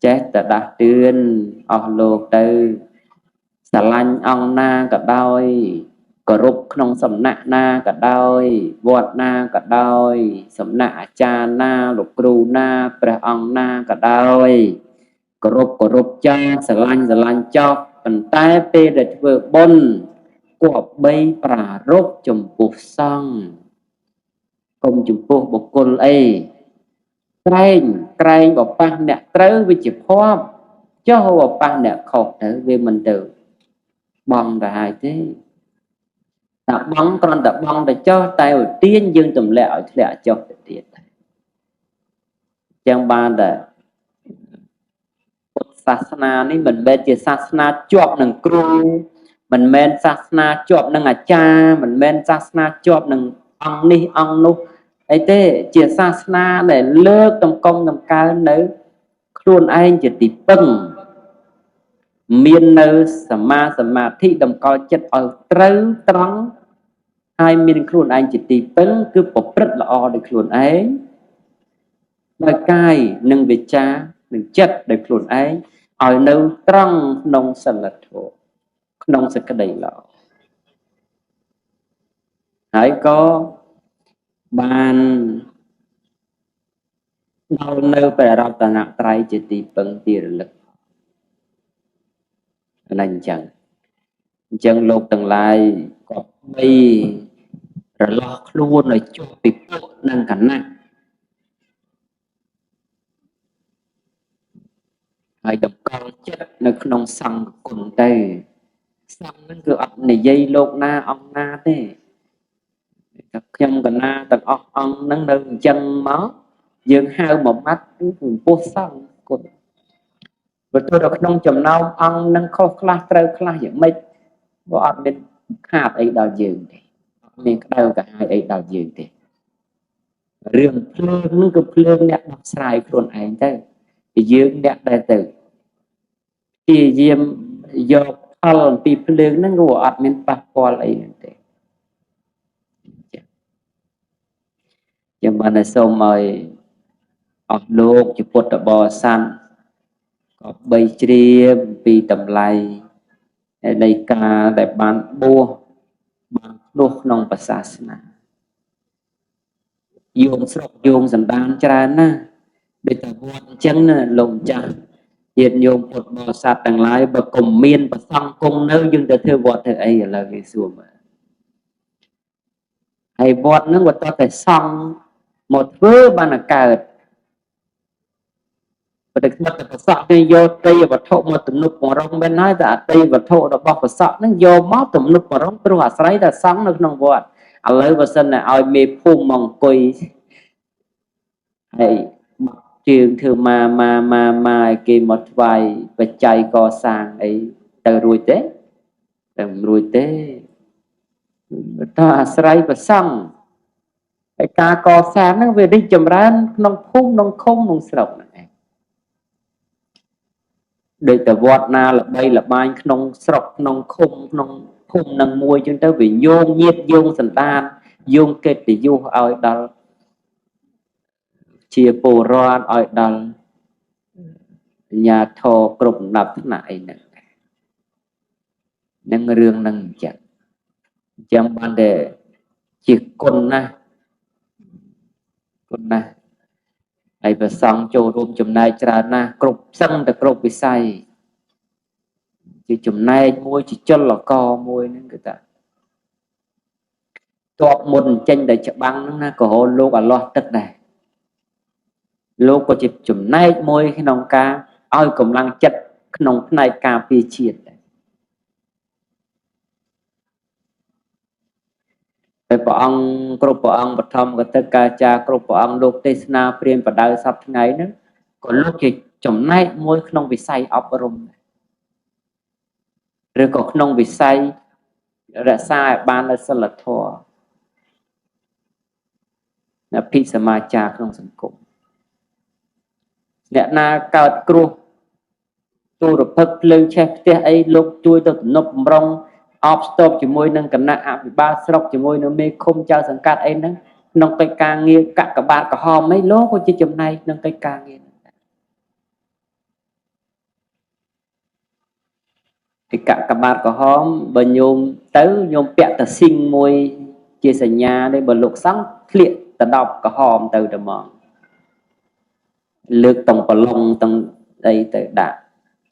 ចេះតែដាស់តឿនអស់លោកទៅស្រឡាញ់អង្គណាក៏ដោយគោរពក្នុងសំណាក់ណាក៏ដោយវត្តណាក៏ដោយសំណាក់អាចារ្យណាលោកគ្រូណាព្រះអង្គណាក៏ដោយគោរពចាស់ស្រឡាញ់ចោះប៉ុន្តែពេលដែលធ្វើបុណ្យគប្បីប្រារព្ធចំពោះសង្ឃកុំចំពោះបុគ្គលអីក្រែងបបះអ្នកត្រូវវាជាភ័ព្វចុះបបះអ្នកខុសទៅវាមិនទៅបងទៅហើយទេតែបងគ្រាន់តែបងទៅចុះតែឧទានយើងទម្លាក់ឲ្យធ្លាក់ចុះទៅទៀតអញ្ចឹងបានតែពុទ្ធសាសនានេះមិនមែនជាសាសនាជាប់នឹងគ្រូមិនមែនសាសនាជាប់នឹងអាចារ្យមិនមែនសាសនាជាប់នឹងអង្គនេះអង្គនោះអីទេជាសាសនាដែលលើកតម្កុំតម្កើងនៅខ ខ្លួនឯងជាទីពឹងមាននៅសមាធិតម្កល់ចិត្តឲ្យត្រូវត្រង់ហើយមានខ្លួនឯងជាទីពឹងគឺប្រព្រឹត្តល្អដោយខ្លួនឯងដោយកាយនិងវាចានិងចិត្តដោយខ្លួនឯងឲ្យនៅត្រង់ក្នុងសិលធម៌ក្នុងសេចក្តីល្អហើយក៏បានដល់នៅព្រះរតនត្រ័យជាទីពឹងទីរលឹកណាអញ្ចឹងលោកទាំងឡាយក៏បីរលាស់ខ្លួនឲ្យចុះពីពួកនិងគណៈហើយតម្កល់ចិត្តនៅក្នុងសង្ឃគុណទៅសង្ឃហ្នឹងគឺអត់និយាយលោកណាអង្គណាទេតែខ្ញុំកណាទាំងអស់អង្គហ្នឹងនៅអញ្ចឹងមកយើងហៅមួយម៉ាត់គឺចំពោះសង្ឃគុណបើទោះនៅក្នុងចំណោមអង្គនឹងខុសខ្លះត្រូវខ្លះយ៉ាងម៉េចក៏អត់មានខាតអីដល់យើងទេអត់មានក្តៅកាហាយអីដល់យើងទេរឿងភ្លើងហ្នឹងគឺភ្លើងអ្នកដោះស្រាយខ្លួនឯងទៅយើងអ្នកដែលទៅព្យាយាមយកផលអំពីភ្លើងហ្នឹងក៏អត់មានប៉ះពាល់អីហ្នឹងទេចឹងបានតែសូមឲ្យអស់លោកជាពុទ្ធបរិស័ទក៏បីជ្រាបពីតម្លៃនៃការដែលបានបួសបានភ្នោះក្នុងព្រះសាសនាយោងស្រុកយោងសន្តានច្រើនណាស់ដូចតែវត្តអញ្ចឹងណាលោកម្ចាស់ញាតិញោមពុទ្ធបរិស័ទទាំងឡាយបើកុំមានប្រសង់គង់នៅយើងទៅធ្វើវត្តធ្វើអីឥឡូវគេសួរមើលហើយវត្តហ្នឹងវាតតែសង់មកធ្វើបានកើតបើតែខ្មត់តែប្រសក់គេយកទេយវត្ថុមកទំនុកបរំមែនហើយតែអតីវត្ថុរបស់ប្រសក់ហ្នឹងយកមកទំនុកបរំព្រោះអាស្រ័យតែសង់នៅក្នុងវត្តឥឡូវបើសិនតែឲ្យមេភូមិមកអង្គុយហើយមកជើងធ្វើមកគេមកថ្វាយបច្ច័យកសាងអីទៅរួចទេតែមិនរួចទេតើអាស្រ័យប្រសង់ហើយការកសាងហ្នឹងវារីកចម្រើនក្នុងភូមិក្នុងឃុំក្នុងស្រុកហ្នឹងឯងដូចតែវត្តណាល្បីល្បាញក្នុងស្រុកក្នុងឃុំក្នុងភូមិនឹងមួយចឹងទៅវាយោងញាតយោងសន្តានយោងកិត្តិយសឲ្យដល់ជាពលរដ្ឋឲ្យដល់ញ្ញាធរគ្រប់ដំណាប់ថ្នាក់អីហ្នឹងនឹងរឿងហ្នឹងអញ្ចឹងបានតែជាគុណណាស់ហើយប្រសង់ចូលរួមចំណែកច្រើនណាស់គ្រប់សឹងតែគ្រប់វិស័យជាចំណែកមួយជាចលករមួយហ្នឹងគឺថាតបមុនចេញតែច្បាំងហ្នឹងណាក៏ហៅលោកអាឡោះទឹកដែរលោកក៏ជាចំណែកមួយក្នុងការឲ្យកម្លាំងចិត្តក្នុងផ្នែកការពារជាតិហើយព្រះអង្គគ្រប់ព្រះអង្គបឋមកតេកាចារគ្រប់ព្រះអង្គលោកទេសនាព្រានបដៅសពថ្ងៃហ្នឹងក៏លោកជាចំណែកមួយក្នុងវិស័យអប់រំឬក៏ក្នុងវិស័យរក្សាឲ្យបាននូវសិលធម៌អភិសមាចារក្នុងសង្គមអ្នកណាកើតគ្រោះទូរភឹកភ្លើងឆេះផ្ទះអីលោកជួយទៅទំនប់បំរុងអបស្ទប់ជាមួយនឹងគណៈអភិបាលស្រុកជាមួយនឹងមេឃុំចៅសង្កាត់អីហ្នឹងក្នុងកិច្ចការងារកាកបាទក្រហមអីលោកក៏ជាចំណែកក្នុងកិច្ចការងារកិច្ចកាកបាទក្រហមបើញោមទៅញោមពាក់តាស៊ីងមួយជាសញ្ញានេះបើលោកសង្ឃធ្លាកទៅដប់ក្រហមទៅតែមកលើកតំប្រឡងទាំងអីទៅដាក់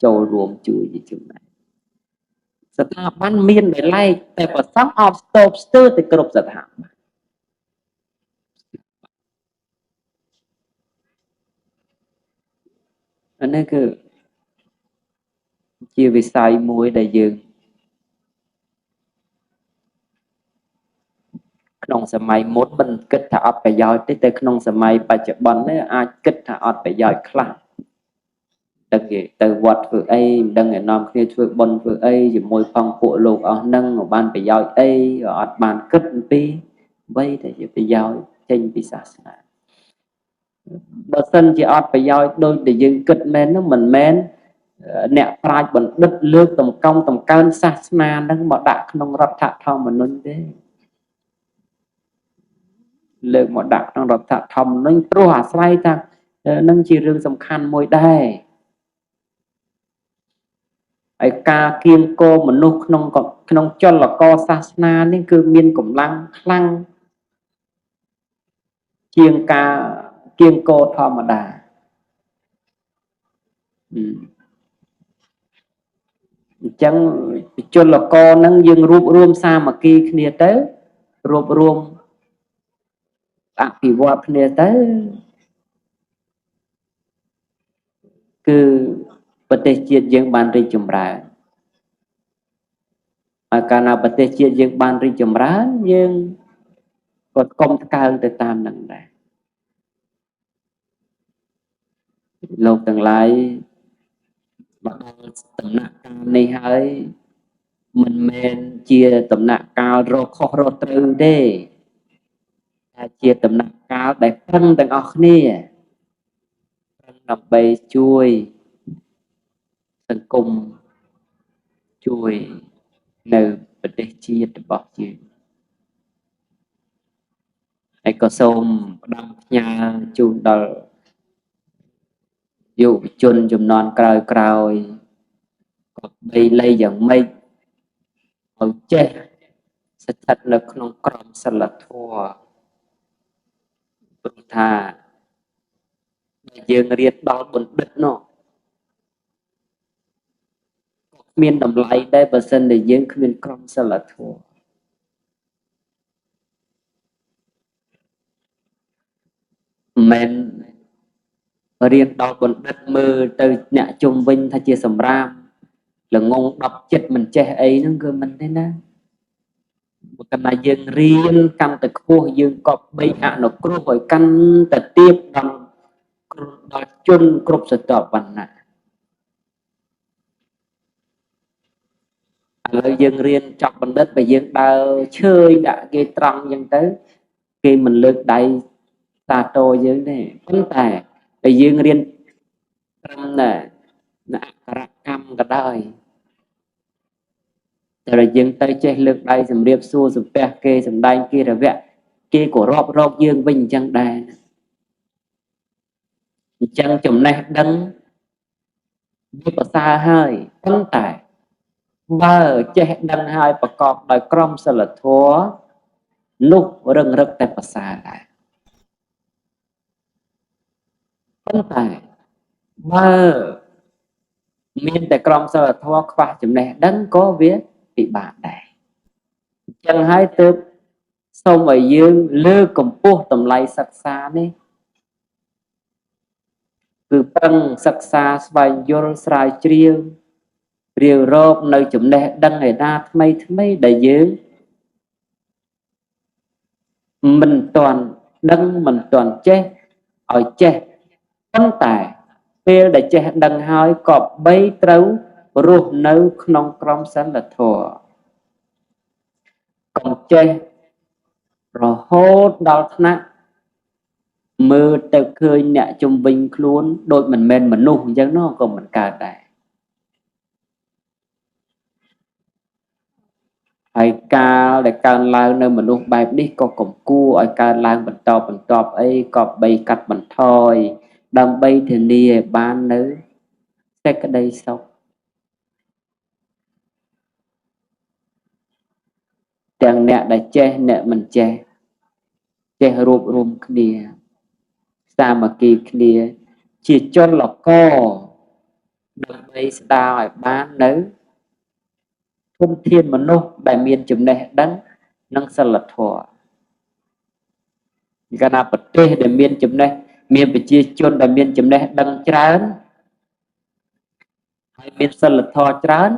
ចូលរួមជួយជាចំណែកស្ថាប័នមានដែលឡែកតែប្រសង់អបស្ទប់ស្ទើរទៅគ្រប់ស្ថាប័នអានេះគឺជាវិស័យមួយដែលយើងក្នុងសម័យមុនមិនគិតថាអត់ប្រយោជន៍ទេតែក្នុងសម័យបច្ចុប្បន្ននេះអាចគិតថាអត់ប្រយោជន៍ខ្លះតែគេទៅវត្តធ្វើអីមិនដឹងឯនាំគ្នាធ្វើបុណ្យធ្វើអីជាមួយផងពួកលោកអស់ហ្នឹងបានប្រយោជន៍អីអត់បានគិតអំពីអ្វីដែលជាប្រយោជន៍ចេញពីសាសនា បើសិនជាអត់ប្រយោជន៍ដូចដែលយើងគិតមែននោះមិនមែនអ្នកប្រាជ្ញបណ្ឌិតលើកតម្កកើងសាសនានឹងមកដាក់ក្នុងរដ្ឋធម្មនុញ្ញទេលើកមកដាក់ក្នុងរដ្ឋធម្មនុញ្ញព្រោះអាស្រ័យថានឹងជារឿងសំខាន់មួយដែរហើយការគៀងគរមនុស្សក្នុងចលករសាសនានេះគឺមានកម្លាំងខ្លាំងជាងការគៀងគរធម្មតាអញ្ចឹងចលករហ្នឹងយើងរួបរวมសាមគ្គីគ្នាទៅរួបរวมអភិវឌ្ឍគ្នាទៅគឺប្រទេសជាតិយើងបានរីកចម្រើនហើយកាលណាប្រទេសជាតិយើងបានរីកចម្រើនយើងក៏កុំថ្កើងទៅតាមនឹងដែរលោកទាំងឡាយមកដល់ដំណាក់កាលនេះហើយមិនមែនជាដំណាក់កាលរកខុសរកត្រូវទេតែជាដំណាក់កាលដែលពឹងទាំងអស់គ្នាដើម្បីជួយសង្គមជួយនៅប្រទេសជាតិរបស់យើងហើយក៏សូមផ្ដាំផ្ញើជូនដល់យុវជនជំនាន់ក្រោយក៏បីលៃយ៉ាងម៉េចឲ្យចេះស្ថិតនៅក្នុងក្រមសីលធម៌ព្រោះថាយើងរៀនដល់បណ្ឌិតនោះគ្មានតម្លៃដែរបើសិនតែយើងគ្មានក្រមសីលធម៌មិនរៀនដល់បណ្ឌិតមើលទៅអ្នកជុំវិញថាជាសម្រាមល្ងង10ចិត្តមិនចេះអីហ្នឹងគឺមិនទេណាបើកណ្ដាយើងរៀនកាន់តែខ្ពស់យើងក៏បីអនុគ្រោះឲ្យកាន់តែទៀបដល់ជនគ្រប់ស្រទាប់វណ្ណៈឥឡូវយើងរៀនចប់បណ្ឌិតបើយើងដើរឈើដាក់គេត្រង់អញ្ចឹងទៅគេមិនលើកដៃសាទរយើងទេប៉ុន្តែតែយើងរៀនត្រឹមតែអក្ខរកម្មក៏ដោយតែយើងទៅចេះលើកដៃសម្រៀបសួរសំពះគេសំដែងគេរវៈគេក៏រាប់រកយើងវិញអញ្ចឹងដែរអញ្ចឹងចំណេះដឹងវាប្រសើរហើយប៉ុន្តែបើចេះដឹងហើយប្រកបដោយក្រមសីលធម៌នោះរឹងរឹកតែប្រសើរដែរប៉ុន្តែបើមានតែក្រមសីលធម៌ខ្វះចំណេះដឹងក៏វាពិបាកដែរអញ្ចឹងហើយទើបសូមឲ្យយើងលើកកម្ពស់តម្លៃសិក្សានេះគឺប្រឹងសិក្សាស្វែងយល់ស្រាវជ្រាវរាវរកនៅចំណេះដឹងឯណាថ្មីដែលយើងមិនទាន់ដឹងមិនទាន់ចេះឲ្យចេះប៉ុន្តែពេលដែលចេះដឹងហើយក៏បីត្រូវរស់នៅក្នុងក្រមសីលធម៌កុំចេះរហូតដល់ថ្នាក់មើលទៅឃើញអ្នកជំវិញខ្លួនដូចមិនមែនមនុស្សអញ្ចឹងនោះក៏មិនកើតដែរហើយកាលដែលកើនឡើងនៅមនុស្សបែបនេះក៏កំគួរឲ្យកើនឡើងបន្តអីក៏បីកាត់បន្ថយដើម្បីធានាឲ្យបាននៅសេចក្តីសុខទាំងអ្នកដែលចេះអ្នកមិនចេះចេះរួបរวมគ្នាសាមគ្គីគ្នាជាចលករដើម្បីស្ដារឲ្យបាននៅធនធានមនុស្សដែលមានចំណេះដឹងនិងសិលធម៌កាលណាប្រទេសដែលមានប្រជាជនដែលមានចំណេះដឹងច្រើនហើយមានសិលធម៌ច្រើន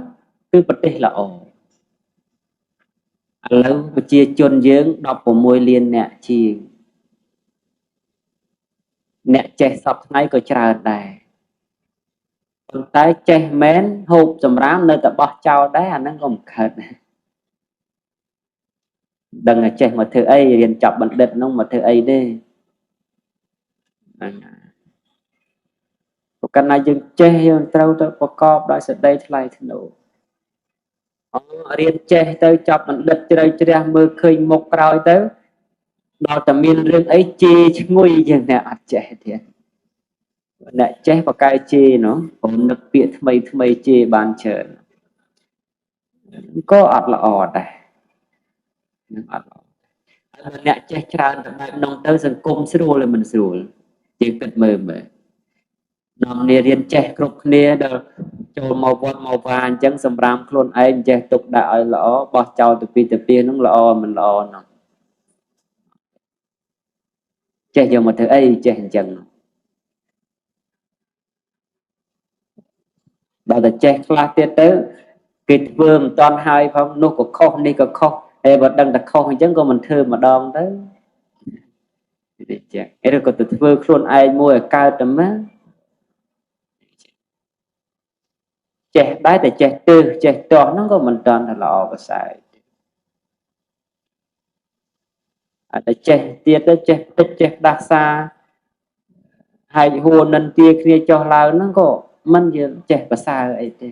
គឺប្រទេសល្អឥឡូវប្រជាជនយើង16លានអ្នកជាងអ្នកចេះសពថ្ងៃក៏ច្រើនដែរប៉ុន្តែចេះមែនហូបសម្រាមនៅតែបោះចោលដែរអាហ្នឹងក៏មិនខិតដឹងតែចេះមកធ្វើអីរៀនចប់បណ្ឌិតហ្នឹងមកធ្វើអីទេ Cái nàyយើងចេះយើងត្រូវទៅប្រកបដោយសេចក្តីថ្លៃថ្នូររៀនចេះទៅចាប់បណ្ឌិតជ្រៅជ្រះមើលឃើញមុខក្រោយទៅដល់តែមានរឿងអីជេរឈ្ងុយយើងអ្នកអត់ចេះទៀតអ្នកចេះបកកែជេរនោះผมនឹកពាក្យថ្មីថ្មីជេរបានច្រើនក៏អត់ល្អដែរនឹងអត់ល្អហើយអ្នកចេះច្រើនទៅបែបនោះទៅសង្គមស្រួលឬមិនស្រួលយើងគិតមើលនាំគ្នារៀនចេះគ្រប់គ្នាដល់ចូលមកវត្តមកវាអញ្ចឹងសម្រាប់ខ្លួនឯងចេះទុកដាក់ឲ្យល្អបោះចោលទៅពីទៅពីហ្នឹងល្អមិនល្អនោះចេះយកមកធ្វើអីចេះអញ្ចឹងដល់តែចេះខ្លះទៀតទៅគេធ្វើមិនតាន់ហើយផងនោះក៏ខុសនេះក៏ខុសហើយបើដឹងតែខុសអញ្ចឹងក៏មិនធ្វើម្ដងទៅចេះឬក៏ទៅធ្វើខ្លួនឯងមួយឲ្យកើតតែមកចេះដែរតែចេះទើសចេះទាស់ហ្នឹងក៏មិនតាន់តែល្អប្រសើរអត់តែចេះទៀតទៅចេះតិចចេះដាសាហើយហួរនិន្ទាគ្នាចុះឡើងហ្នឹងក៏មិនយើងចេះប្រសើរអីទេ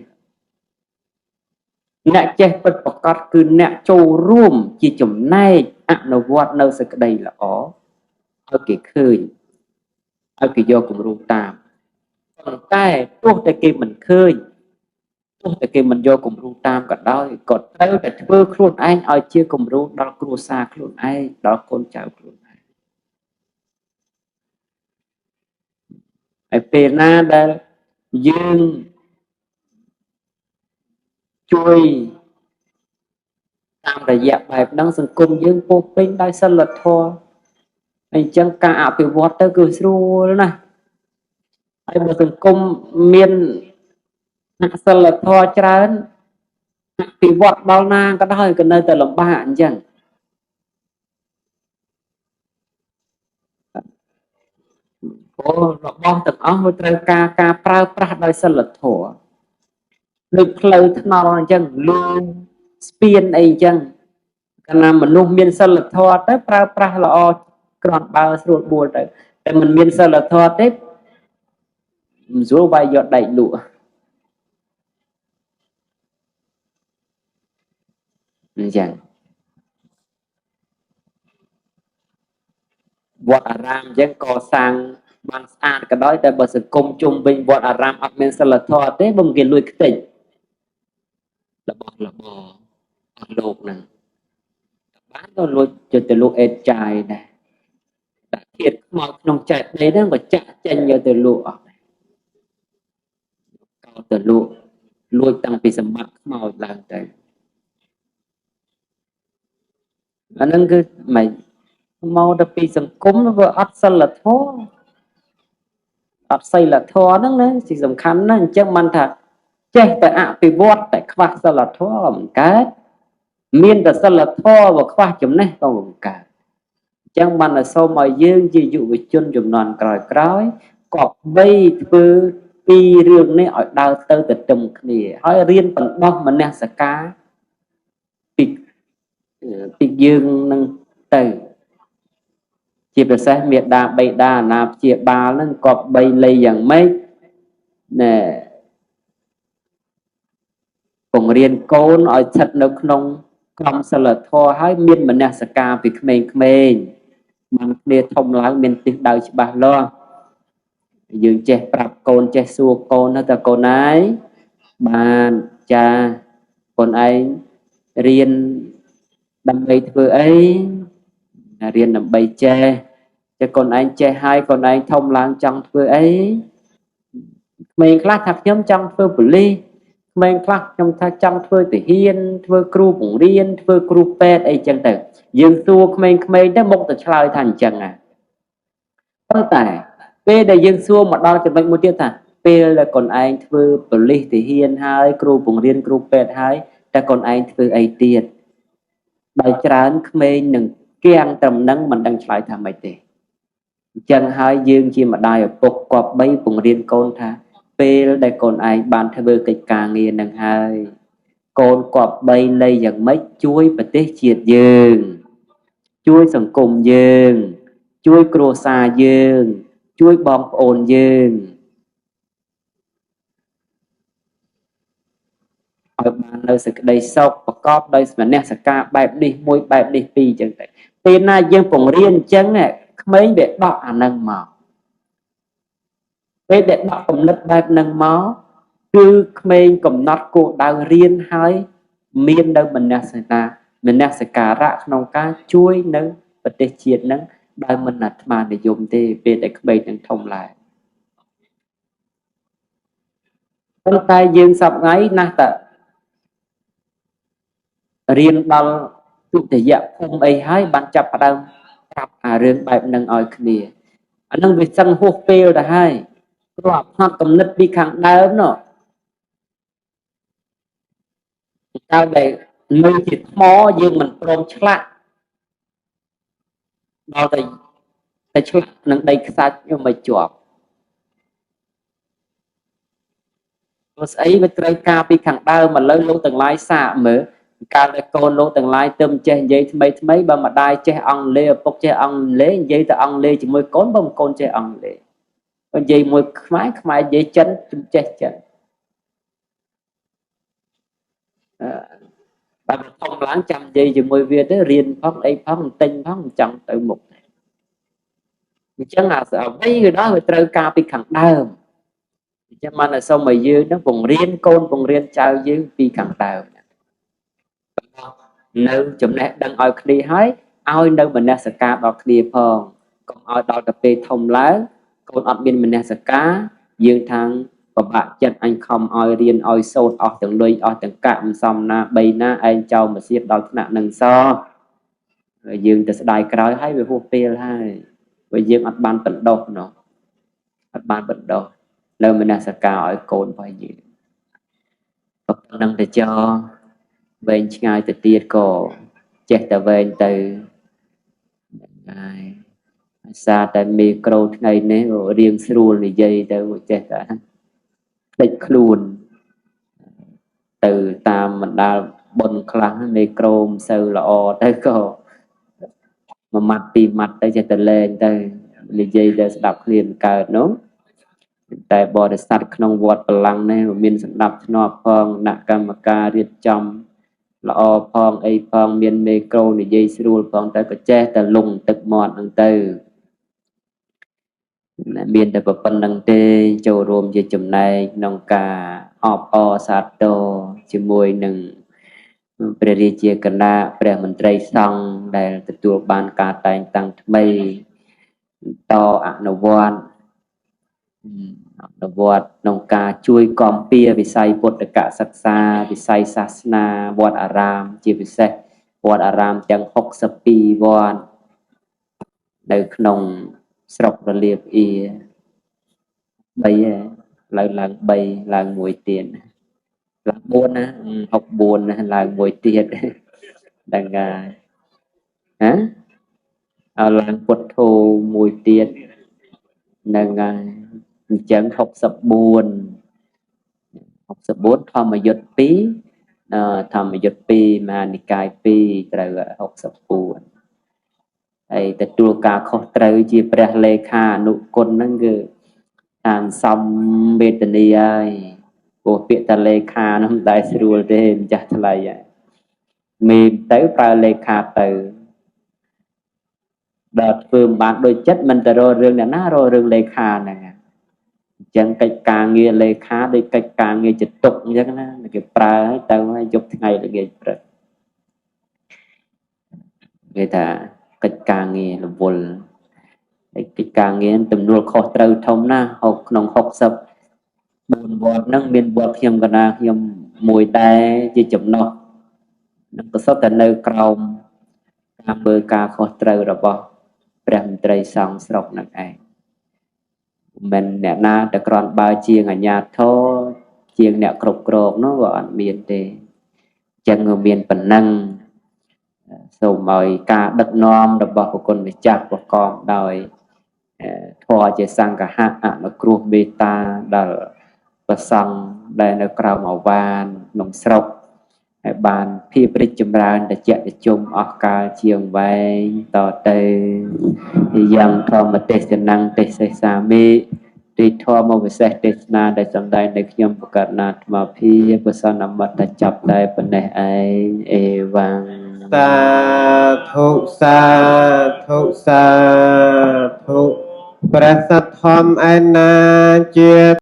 អ្នកចេះពិតប្រកបគឺអ្នកចូលរួមជាចំណែកអនុវត្តនៅសេចក្តីល្អឲ្យគេឃើញឲ្យគេយកគំរូតាមប៉ុន្តែទោះតែគេមិនឃើញទោះតែគេមិនយកគំរូតាមក៏ដោយក៏ត្រូវតែធ្វើខ្លួនឯងឲ្យជាគំរូដល់គ្រួសារខ្លួនឯងដល់កូនចៅខ្លួនឯងហើយពេលណាដែលយើងជួយតាមរយៈបែបហ្នឹងសង្គមយើងពោពេញដោយសិលធម៌អញ្ចឹងការអភិវឌ្ឍទៅគឺស្រួលណាស់ហើយបើសង្គមមានអសិលធម៌ច្រើនអភិវឌ្ឍដល់ណាក៏ដោយក៏នៅតែលំបាកអញ្ចឹងរបស់ទាំងអស់វាត្រូវការប្រើប្រាស់ដោយសិលធម៌ដូចផ្លូវថ្នល់អញ្ចឹងលឿនស្ពានអីអញ្ចឹងកាលណាមនុស្សមានសិលធម៌ទៅប្រើប្រាស់ល្អគ្រាន់បើស្រួលបួលទៅតែមិនមានសិលធម៌ទេមិនស្រួលវាយយកដែកលក់អញ្ចឹងវត្តអារាមអញ្ចឹងកសាងបានស្អាតក៏ដោយតែបើសង្គមជុំវិញវត្តអារាមអត់មានសិលធម៌ទេបើគេលួចខ្ទេចរបស់របរអស់លោកហ្នឹងបានទៅលួចទៅលក់អេតចាយដែរដាក់ធៀបខ្មោចក្នុងចែកដីហ្នឹងក៏ចាក់ចេញយកទៅលក់អស់ដែរកោតទៅលក់លួចតាំងពីសម្បត្តិខ្មោចឡើងទៅអាហ្នឹងគឺមិនមកទៅពីសង្គមវាអត់សិលធម៌អត់សីលធម៌ហ្នឹងណាជាសំខាន់ណាស់អញ្ចឹងមិនថាចេះតែអភិវឌ្ឍតែខ្វះសិលធម៌មិនកើតមានតែសិលធម៌បើខ្វះចំណេះក៏មិនកើតអញ្ចឹងបានតែសូមឲ្យយើងជាយុវជនជំនាន់ក្រោយក៏បីធ្វើពីររឿងនេះឲ្យដើរទៅទន្ទឹមគ្នាហើយរៀនបណ្ដោះមនសិការពីយើងនឹងទៅជាប្រសេសមេដាបៃតាអាណាព្យាបាលហ្នឹងក៏បីលៃយ៉ាងម៉េចណែបង្រៀនកូនឲ្យស្ថិតនៅក្នុងក្រមសីលធម៌ហើយមានមនសិការពីក្មេងៗបានគ្នាធំឡើងមានទិសដៅច្បាស់លាស់យើងចេះប្រាប់កូនចេះសួរកូនទៅកូនឯងបានចាកូនឯងរៀនដើម្បីធ្វើអីរៀនដើម្បីចេះតែកូនឯងចេះហើយកូនឯងធំឡើងចង់ធ្វើអីក្មេងខ្លះថាខ្ញុំចង់ធ្វើប៉ូលីសក្មេងខ្លះខ្ញុំថាចង់ធ្វើទាហានធ្វើគ្រូបង្រៀនធ្វើគ្រូពេទ្យអីចឹងទៅយើងសួរក្មេងៗទៅមុខទៅឆ្លើយថាអញ្ចឹងហ่ะប៉ុន្តែពេលដែលយើងសួរមកដល់ចំណុចមួយទៀតថាពេលដែលកូនឯងធ្វើប៉ូលីសទាហានហើយគ្រូបង្រៀនគ្រូពេទ្យហើយតែកូនឯងធ្វើអីទៀតដោយច្រើនក្មេងនឹងគៀងត្រឹមនឹងមិនដឹងឆ្លើយថាម៉េចទេអញ្ចឹងហើយយើងជាម្ដាយឪពុកគប្បីបង្រៀនកូនថាពេលដែលកូនឯងបានធ្វើកិច្ចការងារនឹងហើយកូនគប្បីលៃយ៉ាងម៉េចជួយប្រទេសជាតិយើងជួយសង្គមយើងជួយគ្រួសារយើង ជួយបងប្អូនយើងឲ្យបាននៅសេចក្តីសុខប្រកបដោយស្មនសិការបែបនេះមួយបែបនេះពីរចឹងទៅពេលណាយើងពង្រៀនអញ្ចឹងក្មេងវាដកអានឹងមកពេលដែលដកគំនិតបែបហ្នឹងមកគឺក្មេងកំណត់គោលដៅរៀនហើយមាននៅមនសិការៈក្នុងការជួយនៅប្រទេសជាតិហ្នឹងដោយមិនអាត្មានិយមទេពេលដែលក្មេងនឹងធំឡើងប៉ុន្តែយើងសប្ងៃណាស់តរៀនដល់ទុតិយភូមិអីហើយបានចាប់ផ្ដើមប្រាប់អារឿងបែបហ្នឹងឲ្យគ្នាអាហ្នឹងវាសឹងហួសពេលទៅហើយព្រោះអាផ្នត់គំនិតពីខាងដើមនោះតើដែលនៅជាថ្មយើងមិនព្រមឆ្លាក់ដល់តែឆ្លាក់នឹងដីខ្សាច់ខ្ញុំមិនជាប់ព្រោះស្អីវាត្រូវការពីខាងដើមឥឡូវលោកទាំងឡាយសាកមើលកាលដែលកូនលោកទាំងឡាយទៅចេះនិយាយថ្មីថ្មីបើម្ដាយចេះអង់គ្លេសឪពុកចេះអង់គ្លេសនិយាយទៅអង់គ្លេសជាមួយកូនបើកូនចេះអង់គ្លេសបើនិយាយមួយខ្មែរនិយាយចិនចេះចិនបើធំឡើងចាំនិយាយជាមួយវាទៅរៀនផងអីផងទិញផងចង់ទៅមុខអញ្ចឹងអ្វីក៏ដោយវាត្រូវការពីខាងដើមអញ្ចឹងបានតែសូមឲ្យយើងនឹងបង្រៀនកូនបង្រៀនចៅយើងពីខាងដើមនៅចំណេះដឹងឲ្យគ្នាហើយឲ្យនៅមនសិការដល់គ្នាផងកុំឲ្យដល់ទៅពេលធំឡើងកូនអត់មានមនសិការយើងខាងពិបាកចិត្តអញខំឲ្យរៀនឲ្យសូត្រអស់ទាំងលុយអស់ទាំងកាក់មិនសមណាបីណាឯងចោលមកសៀតដល់ថ្នាក់នឹងសយើងទៅស្ដាយក្រោយហើយវាហួសពេលហើយបើយើងអត់បានបណ្ដុះនោះអត់បានបណ្ដុះនៅមនសិការឲ្យកូនរបស់យើងប៉ុណ្ណឹងទៅចោវែងឆ្ងាយទៅទៀតក៏ចេះតែវែងទៅហើយសារតែមីក្រូថ្ងៃនេះរៀងស្រួលនិយាយទៅចេះតែភ្លេចខ្លួនទៅតាមបណ្ដាលបុណ្យខ្លះមីក្រូមិនសូវល្អទៅក៏មួយម៉ាត់ពីរម៉ាត់ទៅចេះតែលែងទៅនិយាយទៅស្ដាប់គ្នាកើតនោះតែបរិស័ទក្នុងវត្តបលាំងនេះមានសម្ដាប់ធ្នាប់ផងដាក់កម្មការរៀបចំល្អផងអីផងមានមេក្រូនិយាយស្រួលផងតែក៏ចេះតែលងទឹកមាត់ហ្នឹងទៅមានតែប៉ុណ្្នឹងទេចូលរួមជាចំណែកក្នុងការអបអរសាទរជាមួយនឹងព្រះរាជាគណៈព្រះមន្ត្រីសង្ឃដែលទទួលបានការតែងតាំងថ្មីតអនុវត្តក្នុងការជួយគាំពៀវិស័យពុទ្ធកសិក្សាវិស័យសាសនាវត្តអារាមជាពិសេសវត្តអារាមទាំង62វត្តនៅក្នុងស្រុករលៀបអ៊ី3ឡើង3ឡើង1ទៀតឡើង4ណា64ណាឡើង1ទៀតដឹងហើយហ៎ឲ្យឡើងពុទ្ធោ1ទៀតនឹងហើយអញ្ចឹង64ធម្មយុត្ត2ធម្មយុត្ត2មហានិកាយ2ត្រូវ64ហើយទទួលការខុសត្រូវជាព្រះលេខាអនុគុណហ្នឹងគឺអានសំវេទនីហើយព្រោះពាក្យតាលេខានោះមិនដែលស្រួលទេម្ចាស់ថ្លៃហើយមានទៅប្រើលេខាទៅដល់ធ្វើមិនបានដូចចិត្តមិនទៅរករឿងអ្នកណារករឿងលេខាហ្នឹងអញ្ចឹងកិច្ចការងារលេខាដូចកិច្ចការងារចតុកអញ្ចឹងណាគេប្រើឲ្យទៅយប់ថ្ងៃល្ងាចព្រឹកគេថាកិច្ចការងាររវល់ហើយកិច្ចការងារទំនួលខុសត្រូវធំណាស់ក្នុង64វត្តហ្នឹងមានវត្តខ្ញុំកណាខ្ញុំមួយដែរជាចំណុះនឹងក៏សុទ្ធតែនៅក្រោមការមើលការខុសត្រូវរបស់ព្រះមន្ត្រីសង្ឃស្រុកហ្នឹងឯងមិនអ្នកណាតែគ្រាន់បើជាងអាជ្ញាធរជាងអ្នកគ្រប់គ្រងនោះក៏អត់មានទេអញ្ចឹងក៏មានប៉ុណ្ណឹងសូមឲ្យការដឹកនាំរបស់ព្រះគុណម្ចាស់ប្រកបដោយធម៌ជាសង្ឃហៈអនុគ្រោះមេត្តាដល់ព្រះសង្ឃដែលនៅក្រៅអាវានក្នុងស្រុកហើយបានភាពរីកចម្រើនត្រជាក់ត្រជុំអស់កាលជាងវែងតទៅ យ៉ាងធម្មទេសនាងទេសសាមិទីធម៌វិសេសទេសនាដែលសំដែងនៅខ្ញុំបកណ្ណាអាត្មាភាពប្រសនមត្តតែចាប់តែប៉ុណ្ណេះឯងអេវ៉ាំង សាធុសាធុសាធុព្រះសទ្ធម្មឯណាជា